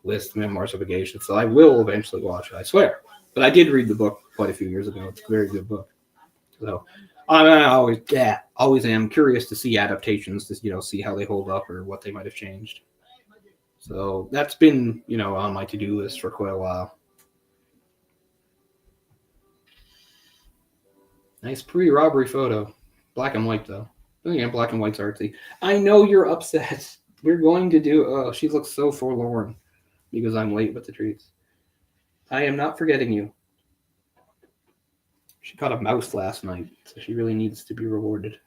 list, Memoirs of a Geisha, so I will eventually watch it, I swear. But I did read the book quite a few years ago. It's a very good book. So I always am curious to see adaptations, to see how they hold up or what they might have changed. So that's been on my to-do list for quite a while. Nice pre-robbery photo, black and white though. Yeah, black and white's artsy. I know you're upset. We're going to do. Oh, she looks so forlorn because I'm late with the treats. I am not forgetting you. She caught a mouse last night, so she really needs to be rewarded.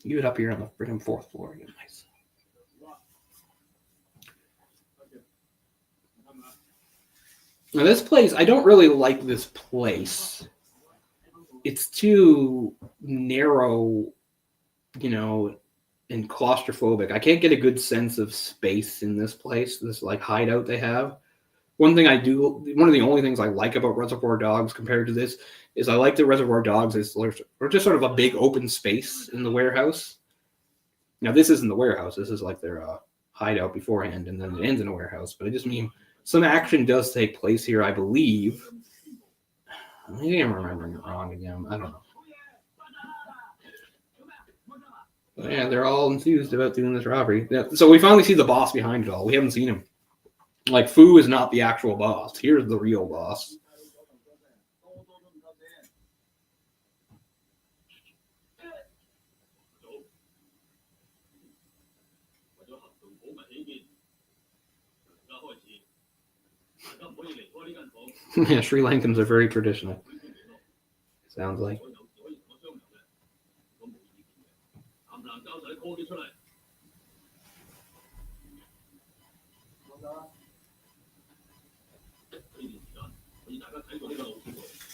You get up here on the freaking 4th floor. You're nice. Now this place, I don't really like this place. It's too narrow and claustrophobic. I can't get a good sense of space in this place, this like hideout they have. One of the only things I like about Reservoir Dogs compared to this is I like the Reservoir Dogs is they're just sort of a big open space in the warehouse. Now, this isn't the warehouse. This is like their hideout beforehand, and then it ends in a warehouse. But I just mean some action does take place here, I believe. Maybe I'm remembering it wrong again. I don't know. But yeah, they're all enthused about doing this robbery. So we finally see the boss behind it all. We haven't seen him. Like, Fu is not the actual boss. Here's the real boss. Yeah, Sri Lankans are very traditional. Sounds like.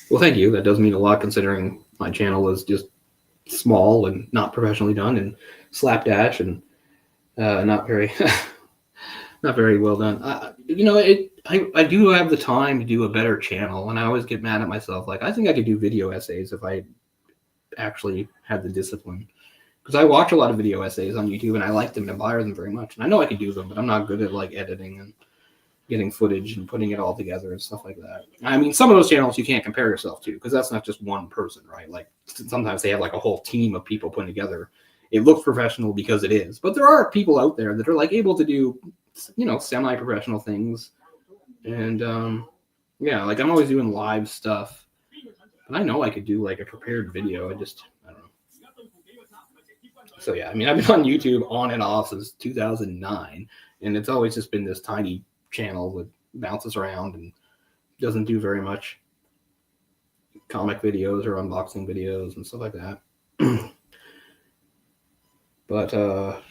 Well, thank you. That does mean a lot considering my channel is just small and not professionally done and slapdash and not very not very well done. I do have the time to do a better channel, and I always get mad at myself. Like, I think I could do video essays if I actually had the discipline. Because I watch a lot of video essays on YouTube, and I like them and admire them very much. And I know I could do them, but I'm not good at like editing and getting footage and putting it all together and stuff like that. I mean, some of those channels you can't compare yourself to because that's not just one person, right? Like, sometimes they have like a whole team of people put together. It looks professional because it is, but there are people out there that are like able to do, semi-professional things. And yeah, like I'm always doing live stuff, but I know I could do like a prepared video. I don't know. So yeah, I mean, I've been on YouTube on and off since 2009, and it's always just been this tiny channel that bounces around and doesn't do very much comic videos or unboxing videos and stuff like that. But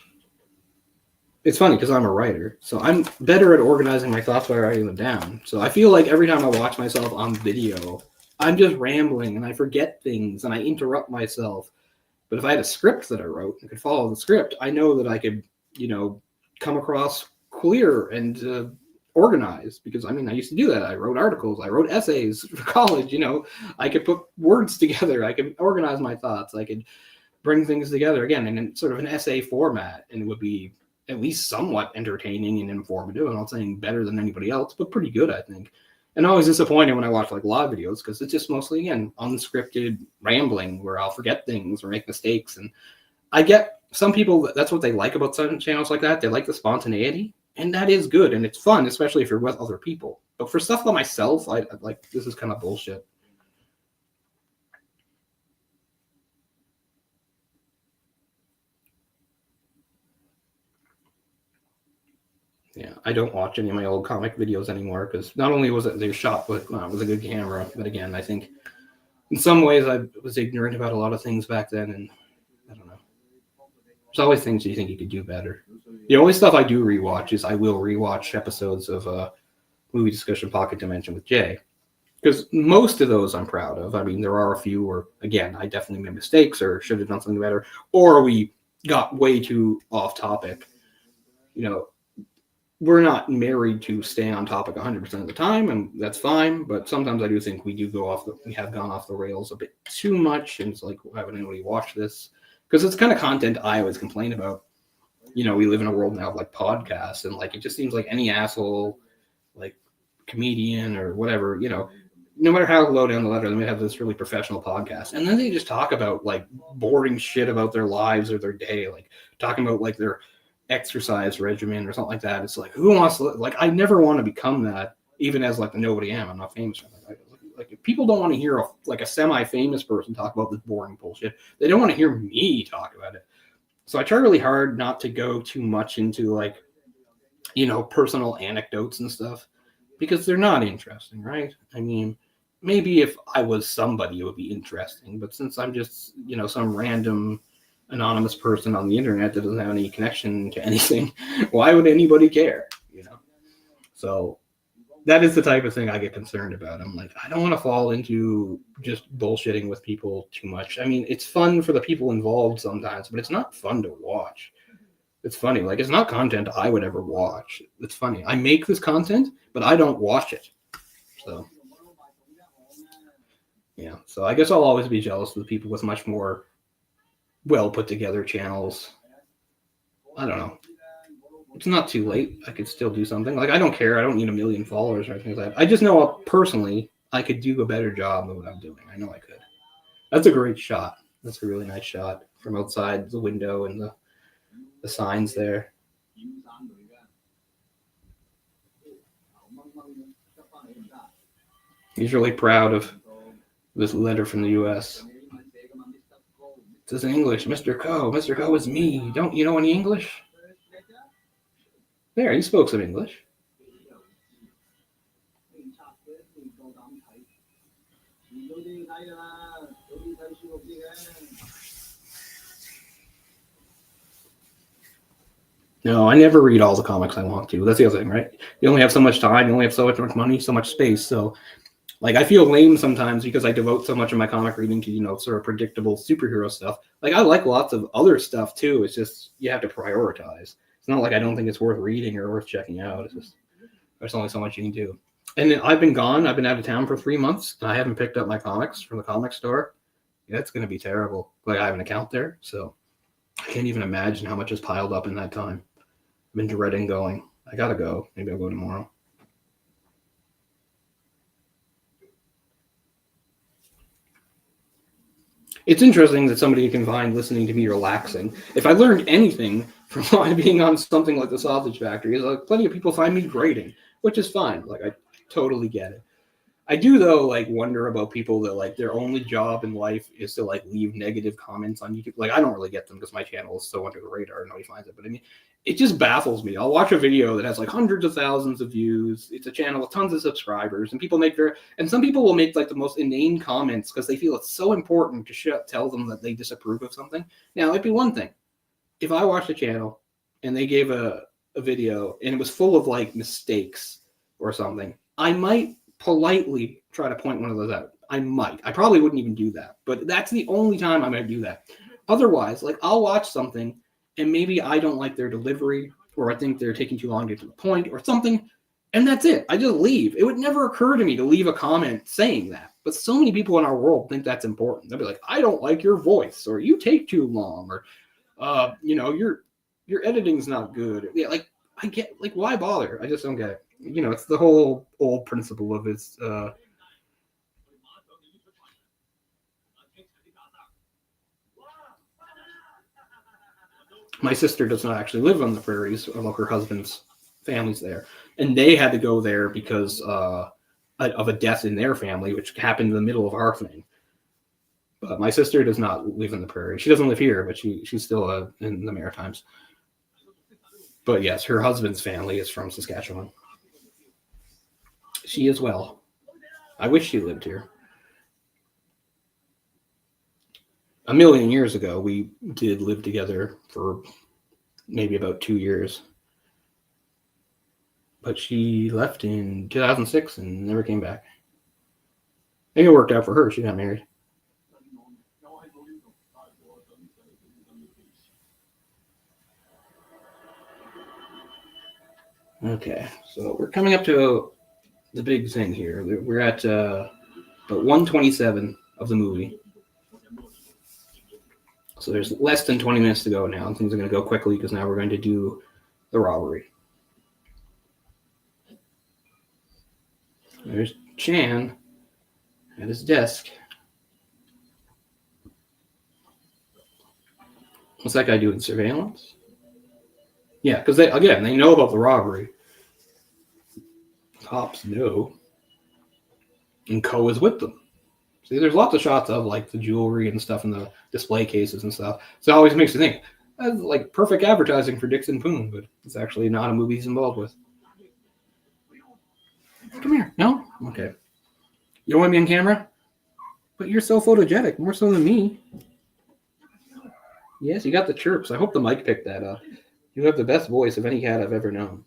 it's funny because I'm a writer, so I'm better at organizing my thoughts by writing them down. So I feel like every time I watch myself on video, I'm just rambling and I forget things and I interrupt myself. But if I had a script that I wrote and could follow the script, I know that I could, come across clear and organized, because I used to do that. I wrote articles, I wrote essays for college. I could put words together, I could organize my thoughts, I could bring things together again in sort of an essay format, and it would be at least somewhat entertaining and informative. I'm not saying better than anybody else, but pretty good, I think. And I'm always disappointed when I watch like live videos because it's just mostly, again, unscripted rambling where I'll forget things or make mistakes. And I get some people, that's what they like about certain channels like that. They like the spontaneity, and that is good and it's fun, especially if you're with other people. But for stuff like myself, I like, this is kind of bullshit. Yeah, I don't watch any of my old comic videos anymore because not only was they shot with it was a good camera, but again, I think in some ways I was ignorant about a lot of things back then, and I don't know. There's always things you think you could do better. The only stuff I do rewatch is I will rewatch episodes of Movie Discussion Pocket Dimension with Jay, because most of those I'm proud of. I mean, there are a few where, again, I definitely made mistakes or should have done something better, or we got way too off topic. We're not married to staying on topic 100% of the time, and that's fine. But sometimes I do think we have gone off the rails a bit too much, and it's like, why would anybody watch this? Because it's kind of content I always complain about. We live in a world now of like podcasts, and like it just seems like any asshole, like comedian or whatever, no matter how low down the ladder, they may have this really professional podcast, and then they just talk about like boring shit about their lives or their day, like talking about like their exercise regimen or something like that. It's like, who wants to, like, I never want to become that, even as like nobody am. I'm not famous. Like if people don't want to hear a semi-famous person talk about this boring bullshit, they don't want to hear me talk about it. So I try really hard not to go too much into like, personal anecdotes and stuff, because they're not interesting, right? I mean, maybe if I was somebody, it would be interesting. But since I'm just, some random anonymous person on the internet that doesn't have any connection to anything, why would anybody care? So that is the type of thing I get concerned about. I'm like, I don't want to fall into just bullshitting with people too much. I mean, it's fun for the people involved sometimes, but it's not fun to watch. It's funny. Like, it's not content I would ever watch. It's funny. I make this content, but I don't watch it. So, yeah. So I guess I'll always be jealous of the people with much more well put together channels. I don't know. It's not too late. I could still do something. Like, I don't care. I don't need 1 million followers or anything like that. I just know personally I could do a better job of what I'm doing. I know I could. That's a great shot. That's a really nice shot from outside the window and the signs there. He's really proud of this letter from the U.S. It says in English, Mr. Coe. Mr. Coe is me. Don't you know any English? There, he spoke some English. No, I never read all the comics I want to. That's the other thing, right? You only have so much time. You only have so much money, so much space. So, like, I feel lame sometimes because I devote so much of my comic reading to, sort of predictable superhero stuff. Like, I like lots of other stuff, too. It's just you have to prioritize. It's not like I don't think it's worth reading or worth checking out. It's just there's only so much you can do. And then I've been gone. I've been out of town for 3 months. And I haven't picked up my comics from the comic store. Yeah, it's going to be terrible. Like, I have an account there, so I can't even imagine how much has piled up in that time. I've been dreading going. I got to go. Maybe I'll go tomorrow. It's interesting that somebody can find listening to me relaxing. If I learned anything from being on something like the Sausage Factory, is like plenty of people find me grating, which is fine. Like, I totally get it. I do, though, like, wonder about people that, like, their only job in life is to, like, leave negative comments on YouTube. Like, I don't really get them because my channel is so under the radar and nobody finds it. But I mean, it just baffles me. I'll watch a video that has like hundreds of thousands of views. It's a channel with tons of subscribers, and people make and some people will make like the most inane comments because they feel it's so important to tell them that they disapprove of something. Now, it'd be one thing if I watched a channel and they gave a video and it was full of like mistakes or something. I might politely try to point one of those out. I probably wouldn't even do that, but that's the only time I might do that. Otherwise, like, I'll watch something and maybe I don't like their delivery, or I think they're taking too long to get to the point or something, and that's it. I just leave. It would never occur to me to leave a comment saying that, but so many people in our world think that's important. They'll be like, I don't like your voice, or you take too long, or your editing's not good. Yeah, like, I get, like, why bother? I just don't get it. It's the whole old principle of it's my sister does not actually live on the prairies, although her husband's family's there, and they had to go there because of a death in their family, which happened in the middle of our thing. But my sister does not live in the prairie. She doesn't live here, but she's still in the Maritimes. But yes, her husband's family is from Saskatchewan. She as well. I wish she lived here. A million years ago, we did live together for maybe about 2 years. But she left in 2006 and never came back. I think it worked out for her. She got married. Okay, so we're coming up to the big thing here. We're at about 127 of the movie. So there's less than 20 minutes to go now, and things are going to go quickly because now we're going to do the robbery. There's Chan at his desk. What's that guy doing? Surveillance? Yeah, because they know about the robbery. Cops know. And Coe is with them. See, there's lots of shots of like the jewelry and stuff in the display cases and stuff. So it always makes you think, that's like perfect advertising for Dixon Poon, but it's actually not a movie he's involved with. Come here. No? Okay. You don't want to be on camera? But you're so photogenic, more so than me. Yes, you got the chirps. I hope the mic picked that up. You have the best voice of any cat I've ever known.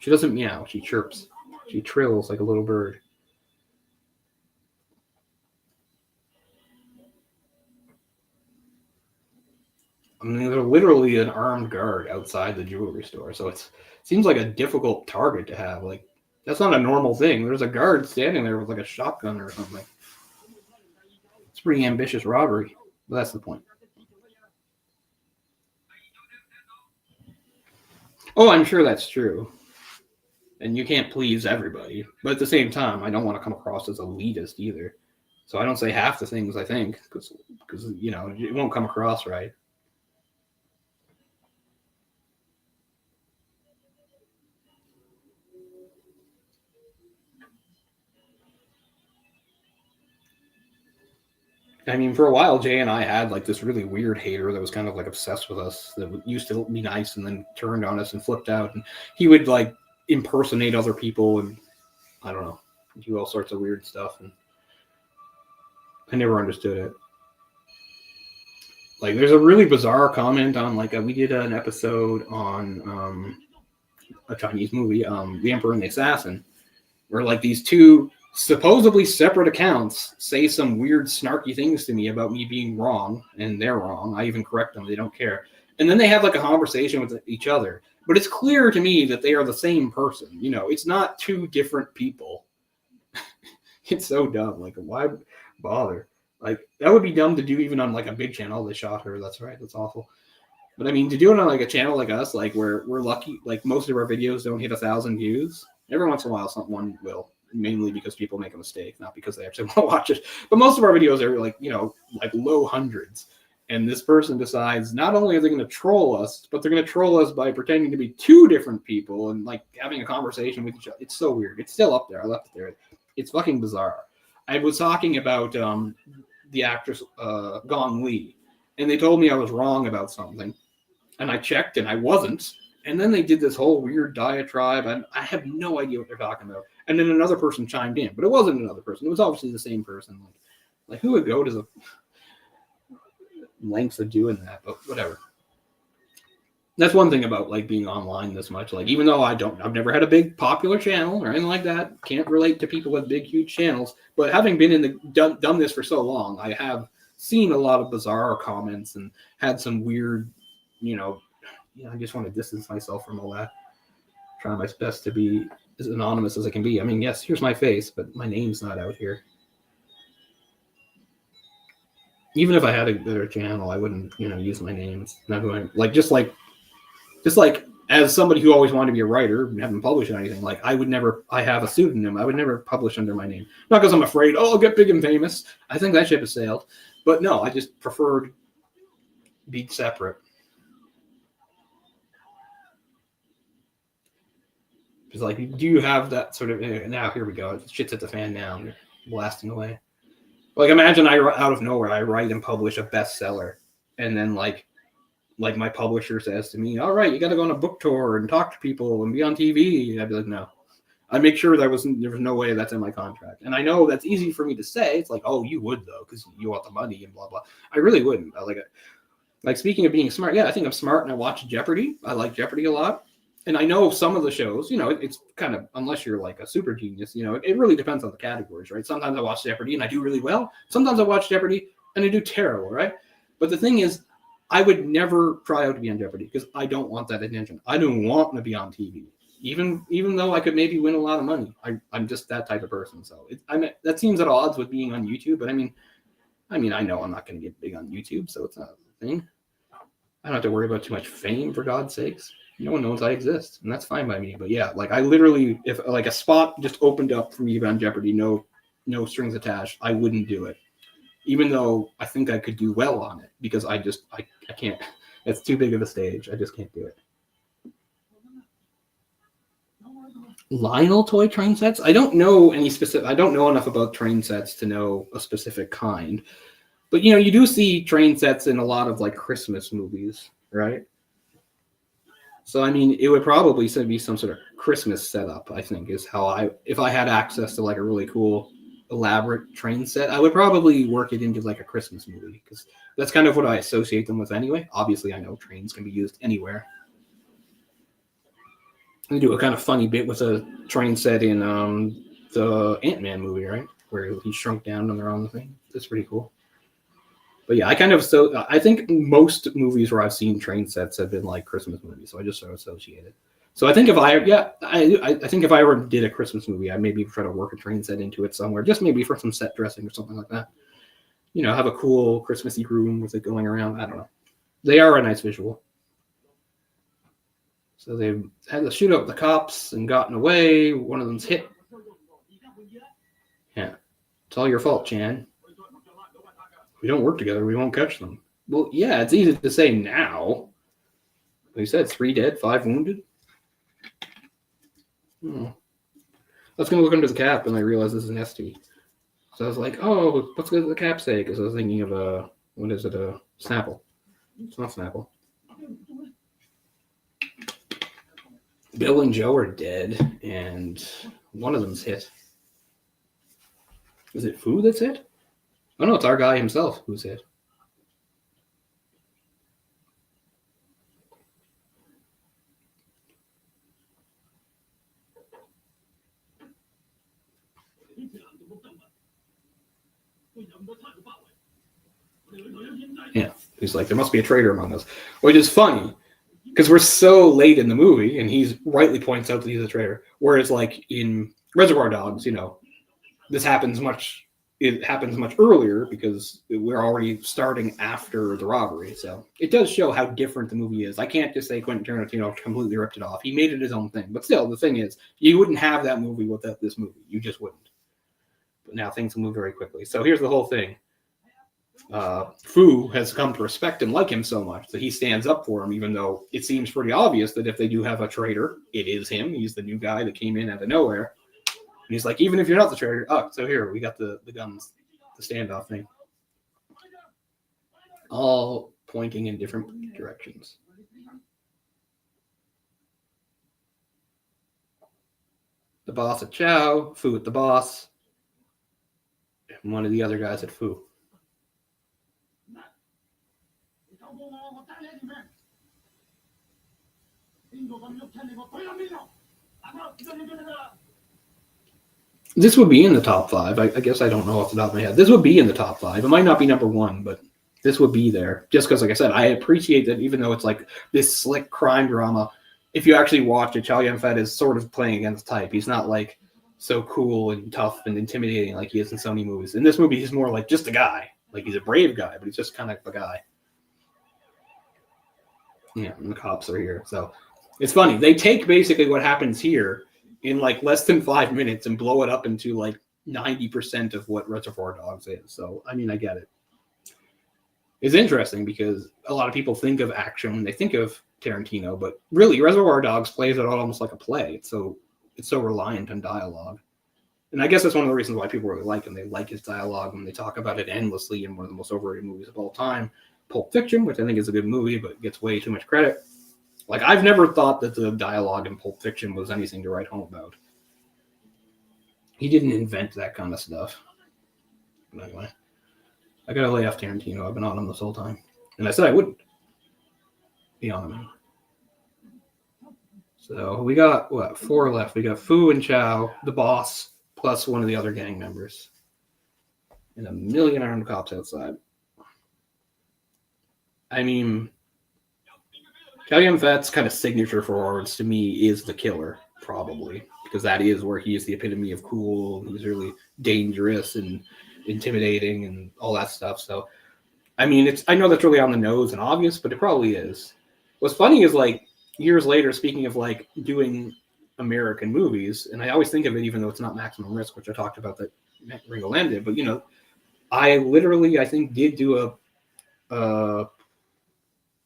She doesn't meow. She chirps. She trills like a little bird. I mean, they're literally an armed guard outside the jewelry store, so it seems like a difficult target to have. Like, that's not a normal thing. There's a guard standing there with like a shotgun or something. It's pretty ambitious robbery, but that's the point. Oh, I'm sure that's true. And you can't please everybody. But at the same time, I don't want to come across as elitist either. So I don't say half the things I think because you know, it won't come across right. I mean, for a while, Jay and I had like this really weird hater that was kind of like obsessed with us that used to be nice and then turned on us and flipped out. And he would like impersonate other people and I don't know, do all sorts of weird stuff. And I never understood it. Like, there's a really bizarre comment on like we did an episode on a Chinese movie, The Emperor and the Assassin, where like these two supposedly separate accounts say some weird snarky things to me about me being wrong, and they're wrong. I even correct them. They don't care. And then they have like a conversation with each other. But it's clear to me that they are the same person. You know, it's not two different people. It's so dumb. Like, why bother? Like, that would be dumb to do even on like a big channel. They shot her. That's right. That's awful. But I mean, to do it on like a channel like us, like where we're lucky, like most of our videos don't hit 1,000 views. Every once in a while, someone will, mainly because people make a mistake, not because they actually want to watch it. But most of our videos are like, you know, like low hundreds. And this person decides not only are they going to troll us, but they're going to troll us by pretending to be two different people and like having a conversation with each other. It's so weird. It's still up there. I left it there. It's fucking bizarre. I was talking about the actress Gong Li, and they told me I was wrong about something. And I checked and I wasn't. And then they did this whole weird diatribe, and I have no idea what they're talking about. And then another person chimed in, but it wasn't another person. It was obviously the same person. Like who would go to the lengths of doing that? But whatever. That's one thing about like being online this much. Like, even though I've never had a big popular channel or anything like that. Can't relate to people with big, huge channels. But having been in done this for so long, I have seen a lot of bizarre comments and had some weird, I just want to distance myself from all that. Try my best to be as anonymous as I can be. I mean, yes, here's my face, but my name's not out here. Even if I had a better channel, I wouldn't, use my name. It's not who I'm like. Just like as somebody who always wanted to be a writer and haven't published anything, like I have a pseudonym. I would never publish under my name. Not because I'm afraid, I'll get big and famous. I think that ship has sailed. But no, I just prefer to be separate. It's like, do you have that sort of, now here we go. Shit's at the fan now. They're blasting away. Like, imagine out of nowhere, I write and publish a bestseller. And then like my publisher says to me, all right, you got to go on a book tour and talk to people and be on TV. I'd be like, no. I make sure there was no way that's in my contract. And I know that's easy for me to say. It's like, oh, you would though, because you want the money and blah, blah. I really wouldn't. Like, speaking of being smart, yeah, I think I'm smart and I watch Jeopardy. I like Jeopardy a lot. And I know some of the shows, it's kind of, unless you're like a super genius, it really depends on the categories, right? Sometimes I watch Jeopardy and I do really well. Sometimes I watch Jeopardy and I do terrible, right? But the thing is, I would never try out to be on Jeopardy because I don't want that attention. I don't want to be on TV, even though I could maybe win a lot of money. I'm just that type of person. So that seems at odds with being on YouTube. But I mean, I know I'm not going to get big on YouTube, so it's not a thing. I don't have to worry about too much fame, for God's sakes. No one knows I exist, and that's fine by me. But yeah, like I literally, if like a spot just opened up for me on Jeopardy, no strings attached, I wouldn't do it. Even though I think I could do well on it, because I can't. It's too big of a stage. I just can't do it. Lionel toy train sets? I don't know any specific. I don't know enough about train sets to know a specific kind. But you do see train sets in a lot of like Christmas movies, right? So I mean, it would probably be some sort of Christmas setup. I think is how if I had access to like a really cool, elaborate train set, I would probably work it into like a Christmas movie because that's kind of what I associate them with anyway. Obviously, I know trains can be used anywhere. They do a kind of funny bit with a train set in the Ant-Man movie, right? Where he shrunk down and they're on the thing. That's pretty cool. But yeah, I think most movies where I've seen train sets have been like Christmas movies, so I just sort of associate it. So I think I think if I ever did a Christmas movie, I'd maybe try to work a train set into it somewhere, just maybe for some set dressing or something like that. Have a cool Christmassy room with it going around. I don't know. They are a nice visual. So they've had to shoot up the cops and gotten away. One of them's hit. Yeah. It's all your fault, Chan. We don't work together, we won't catch them. Well, yeah, it's easy to say now. He said 3 dead, 5 wounded. I was going to look under the cap and I realized this is an ST. So I was like, oh, what's good the cap say? Because I was thinking of, what is it, Snapple. It's not Snapple. Bill and Joe are dead, and one of them's hit. Is it Fu that's hit? Oh no, it's our guy himself who's hit. Yeah, he's like, there must be a traitor among us, which is funny because we're so late in the movie, and he's rightly points out that he's a traitor. Whereas, like in Reservoir Dogs, this happens much. It happens much earlier because we're already starting after the robbery. So it does show how different the movie is. I can't just say Quentin Tarantino completely ripped it off. He made it his own thing. But still, the thing is, you wouldn't have that movie without this movie. You just wouldn't. But now things will move very quickly. So here's the whole thing. Fu has come to respect him, like him so much that he stands up for him, even though it seems pretty obvious that if they do have a traitor, it is him. He's the new guy that came in out of nowhere. And he's like, even if you're not the traitor, so here, we got the guns, the standoff thing. All pointing in different directions. The boss at Chow, Fu at the boss, and one of the other guys at Fu. This would be in the top 5. I guess I don't know off the top of my head. This would be in the top 5. It might not be number 1, but this would be there. Just because, like I said, I appreciate that even though it's like this slick crime drama, if you actually watch it, Chow Yun-fat is sort of playing against type. He's not like so cool and tough and intimidating like he is in so many movies. In this movie, he's more like just a guy. Like he's a brave guy, but he's just kind of a guy. Yeah, and the cops are here. So it's funny. They take basically what happens here in like less than 5 minutes and blow it up into like 90% of what Reservoir Dogs is. So, I mean, I get it. It's interesting because a lot of people think of action when they think of Tarantino, but really Reservoir Dogs plays it almost like a play. It's so reliant on dialogue. And I guess that's one of the reasons why people really like him. They like his dialogue and they talk about it endlessly in one of the most overrated movies of all time, Pulp Fiction, which I think is a good movie, but gets way too much credit. Like, I've never thought that the dialogue in Pulp Fiction was anything to write home about. He didn't invent that kind of stuff. But anyway, I gotta lay off Tarantino. I've been on him this whole time. And I said I wouldn't be on him. So we got, 4 left? We got Fu and Chow, the boss, plus one of the other gang members. And a million armed cops outside. I mean, Chow Yun-fat's kind of signature for words to me is the killer, probably, because that is where he is the epitome of cool. He's really dangerous and intimidating and all that stuff. So, I mean, I know that's really on the nose and obvious, but it probably is. What's funny is, like, years later, speaking of like doing American movies, and I always think of it, even though it's not Maximum Risk, which I talked about that Ringo Lam did, but I literally, I think, did do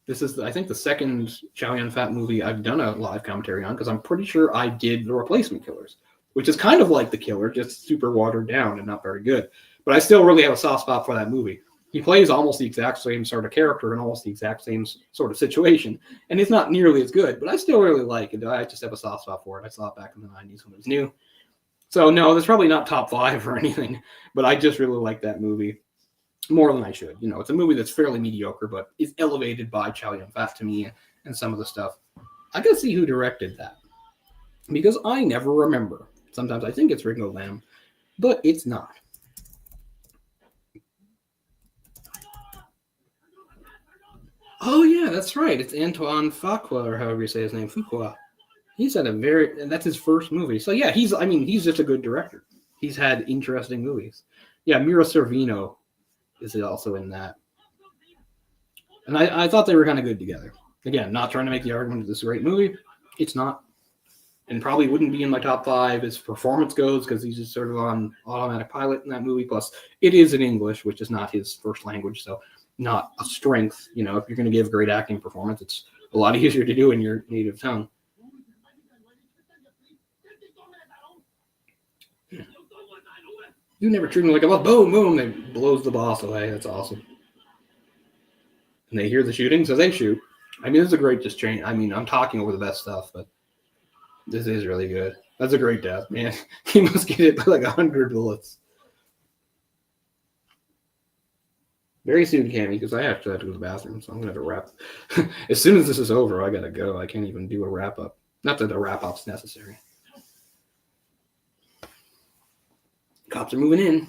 this is, I think, the second Chow Yun-fat movie I've done a live commentary on, because I'm pretty sure I did The Replacement Killers, which is kind of like The Killer, just super watered down and not very good. But I still really have a soft spot for that movie. He plays almost the exact same sort of character in almost the exact same sort of situation, and it's not nearly as good, but I still really like it. I just have a soft spot for it. I saw it back in the 90s when it was new. So, no, that's probably not top 5 or anything, but I just really like that movie. More than I should. It's a movie that's fairly mediocre, but is elevated by Chow Yun-fat to me and some of the stuff. I gotta see who directed that. because I never remember. Sometimes I think it's Ringo Lam, but it's not. Oh yeah, that's right. It's Antoine Fuqua, or however you say his name, Fuqua. He's had and that's his first movie. So yeah, he's just a good director. He's had interesting movies. Yeah, Mira Sorvino is also in that. And I thought they were kind of good together. Again, not trying to make the argument that this is a great movie. It's not. And probably wouldn't be in my top 5 as performance goes because he's just sort of on automatic pilot in that movie. Plus, it is in English, which is not his first language. So, not a strength. You know, if you're going to give great acting performance, it's a lot easier to do in your native tongue. You never treat me like a boss. Boom, boom. They blows the boss away. That's awesome. And they hear the shooting, so they shoot. I mean, this is a great just change. I mean, I'm talking over the best stuff, but this is really good. That's a great death, man. He must get hit by like 100 bullets. Very soon, Cammy, because I have to go to the bathroom, so I'm going to have to wrap. As soon as this is over, I got to go. I can't even do a wrap up. Not that a wrap up's necessary. Cops are moving in.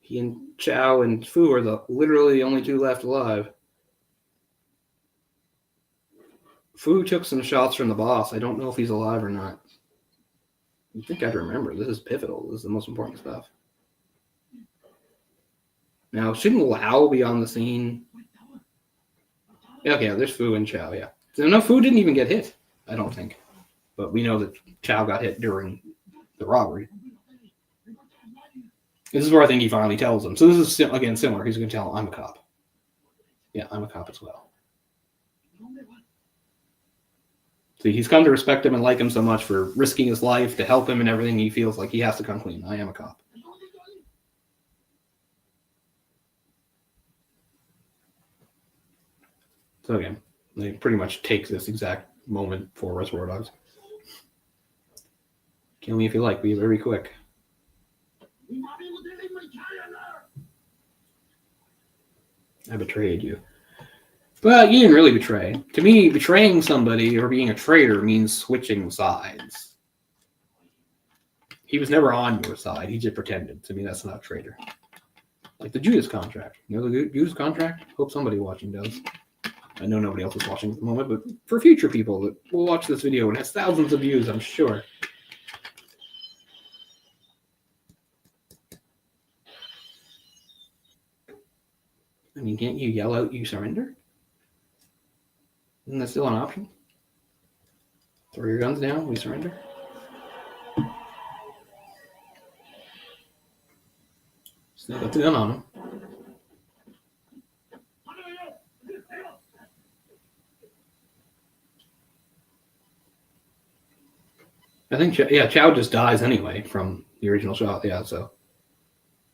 He and Chow and Fu are literally the only 2 left alive. Fu took some shots from the boss. I don't know if he's alive or not. You think I'd remember. This is pivotal. This is the most important stuff. Now, shouldn't Lao be on the scene? Okay, there's Fu and Chow, yeah. So, no, Fu didn't even get hit, I don't think. But we know that Chow got hit during the robbery. This is where I think he finally tells him. So this is, again, similar. He's going to tell him, I'm a cop. Yeah, I'm a cop as well. So he's come to respect him and like him so much for risking his life to help him and everything. He feels like he has to come clean. I am a cop. So again, they pretty much take this exact moment for Reservoir Dogs. Kill me if you like. Be very quick. I betrayed you. But you didn't really betray. To me, betraying somebody or being a traitor means switching sides. He was never on your side. He just pretended. To me, that's not a traitor. Like the Judas Contract. You know the Judas Contract? Hope somebody watching does. I know nobody else is watching at the moment, but for future people that will watch this video and has thousands of views, I'm sure. I mean, can't you yell out you surrender? Isn't that still an option? Throw your guns down, we surrender. Still got the gun on him. I think, Chow just dies anyway from the original shot. Yeah, so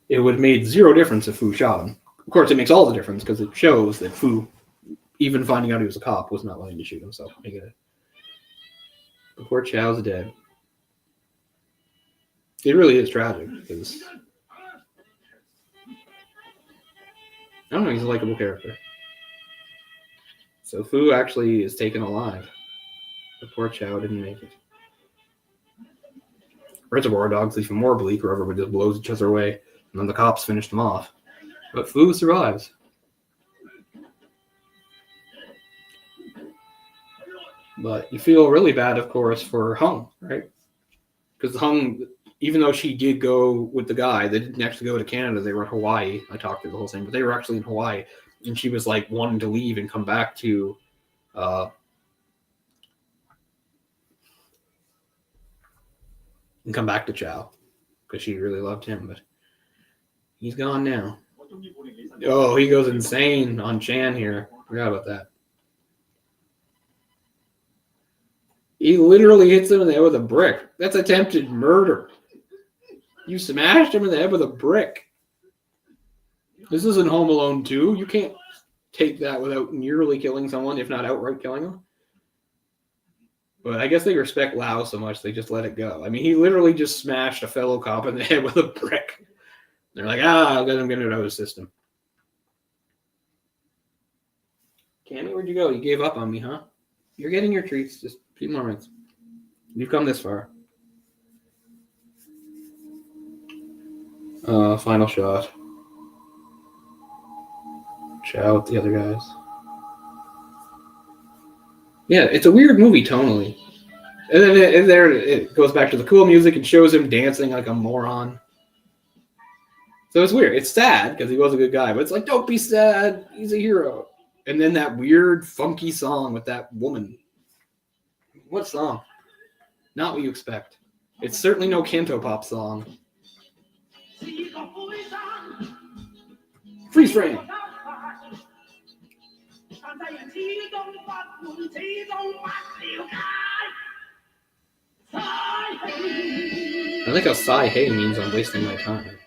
it would have made 0 difference if Fu shot him. Of course, it makes all the difference because it shows that Fu, even finding out he was a cop, was not willing to shoot him. So I get it. Before Chow's dead. It really is tragic because I don't know, he's a likable character. So Fu actually is taken alive. The poor Chow didn't make it. Reservoir Dogs even more bleak, where everybody just blows each other away, and then the cops finish them off. But Fu survives. But you feel really bad, of course, for Hung, right? Because Hung, even though she did go with the guy, they didn't actually go to Canada. They were in Hawaii. I talked through the whole thing, but they were actually in Hawaii. And she was like wanting to leave and come back to Chow because she really loved him. But he's gone now. Oh, he goes insane on Chan here. Forgot about that. He literally hits him in the head with a brick. That's attempted murder. You smashed him in the head with a brick. This isn't Home Alone 2. You can't take that without nearly killing someone, if not outright killing them. But I guess they respect Lao so much they just let it go. I mean, he literally just smashed a fellow cop in the head with a brick. They're like, I'll let him get it out of the system. Cammy, where'd you go? You gave up on me, huh? You're getting your treats. Just a few more minutes. We've come this far. Final shot. Chow with the other guys. Yeah, it's a weird movie tonally. And then it goes back to the cool music and shows him dancing like a moron. So it's weird. It's sad because he was a good guy, but it's like, don't be sad. He's a hero. And then that weird, funky song with that woman. What song? Not what you expect. It's certainly no Cantopop song. Freeze frame. I like how Sai Hey means I'm wasting my time.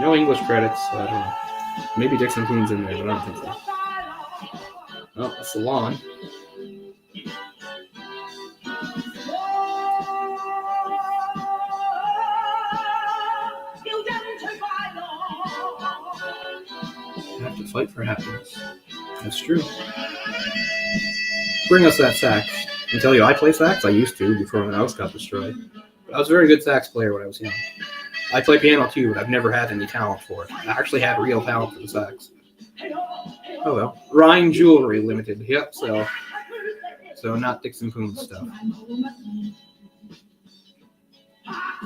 No English credits, so I don't know. Maybe Dixon Queen's in there, but I don't think so. Oh, a salon. You have to fight for happiness. That's true. Bring us that sax. I tell you, I play sax. I used to before my house got destroyed. But I was a very good sax player when I was young. I play piano too, but I've never had any talent for it. I actually had real talent for the sax. Oh well. Rhine Jewelry Limited. Yep, so not Dixon Poon stuff.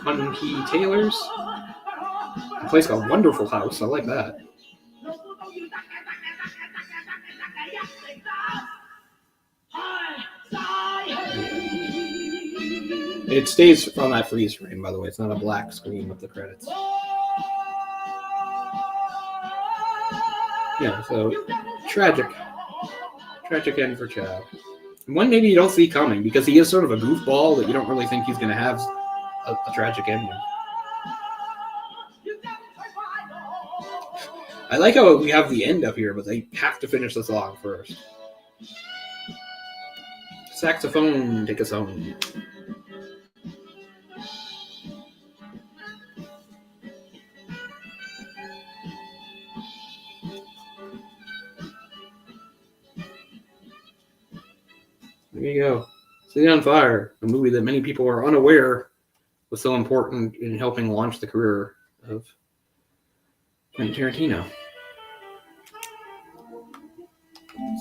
Monkey Tailors. The place called Wonderful House. I like that. It stays on that freeze frame, by the way. It's not a black screen with the credits. Yeah, so tragic end for Chow. One maybe you don't see coming because he is sort of a goofball that you don't really think he's going to have a tragic ending. I like how we have the end up here, but they have to finish the song first. Saxophone, take us home. There you go. City on Fire, a movie that many people are unaware was so important in helping launch the career of Quentin Tarantino.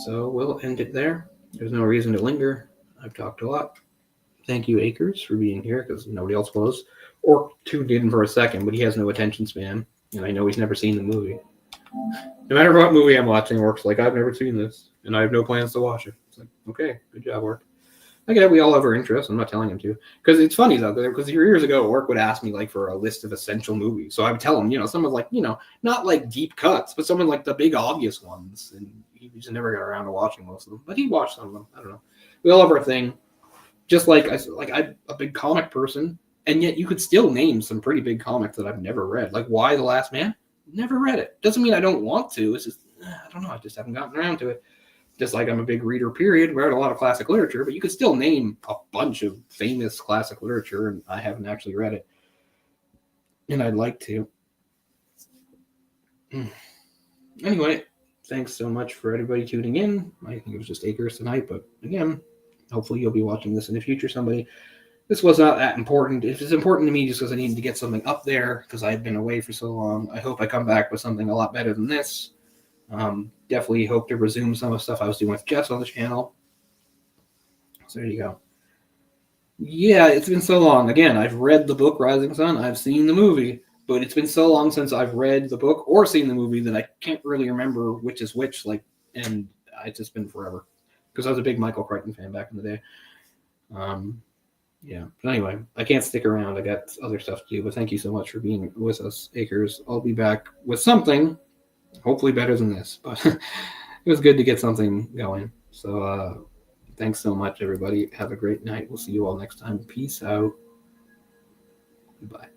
So we'll end it there. There's no reason to linger. I've talked a lot. Thank you, Akers, for being here because nobody else was. Or tuned in for a second, but he has no attention span. And I know he's never seen the movie. No matter what movie I'm watching, Orc's like, I've never seen this. And I have no plans to watch it. It's like, okay, good job, Orc. I get it, we all have our interests. I'm not telling him to. Because it's funny, though, because years ago, Orc would ask me, like, for a list of essential movies. So I would tell him, some of, like, not, like, deep cuts, but some of, like, the big obvious ones. And he just never got around to watching most of them. But he watched some of them. I don't know. We all have our thing. Just like I'm a big comic person. And yet you could still name some pretty big comics that I've never read. Like, Why the Last Man? Never read it. Doesn't mean I don't want to. It's just, I don't know. I just haven't gotten around to it. Just like I'm a big reader, period. Read a lot of classic literature, but you could still name a bunch of famous classic literature, and I haven't actually read it. And I'd like to. Anyway, thanks so much for everybody tuning in. I think it was just Akers tonight, but again, hopefully you'll be watching this in the future, somebody. This was not that important. If it's important to me just because I needed to get something up there because I've been away for so long, I hope I come back with something a lot better than this. Definitely hope to resume some of the stuff I was doing with Jess on the channel. So there you go. Yeah, it's been so long. Again, I've read the book Rising Sun. I've seen the movie, but it's been so long since I've read the book or seen the movie that I can't really remember which is which. And it's just been forever because I was a big Michael Crichton fan back in the day. Yeah, but anyway, I can't stick around. I got other stuff to do, but thank you so much for being with us, Akers. I'll be back with something, hopefully better than this, but it was good to get something going. So thanks so much, everybody. Have a great night. We'll see you all next time. Peace out. Goodbye.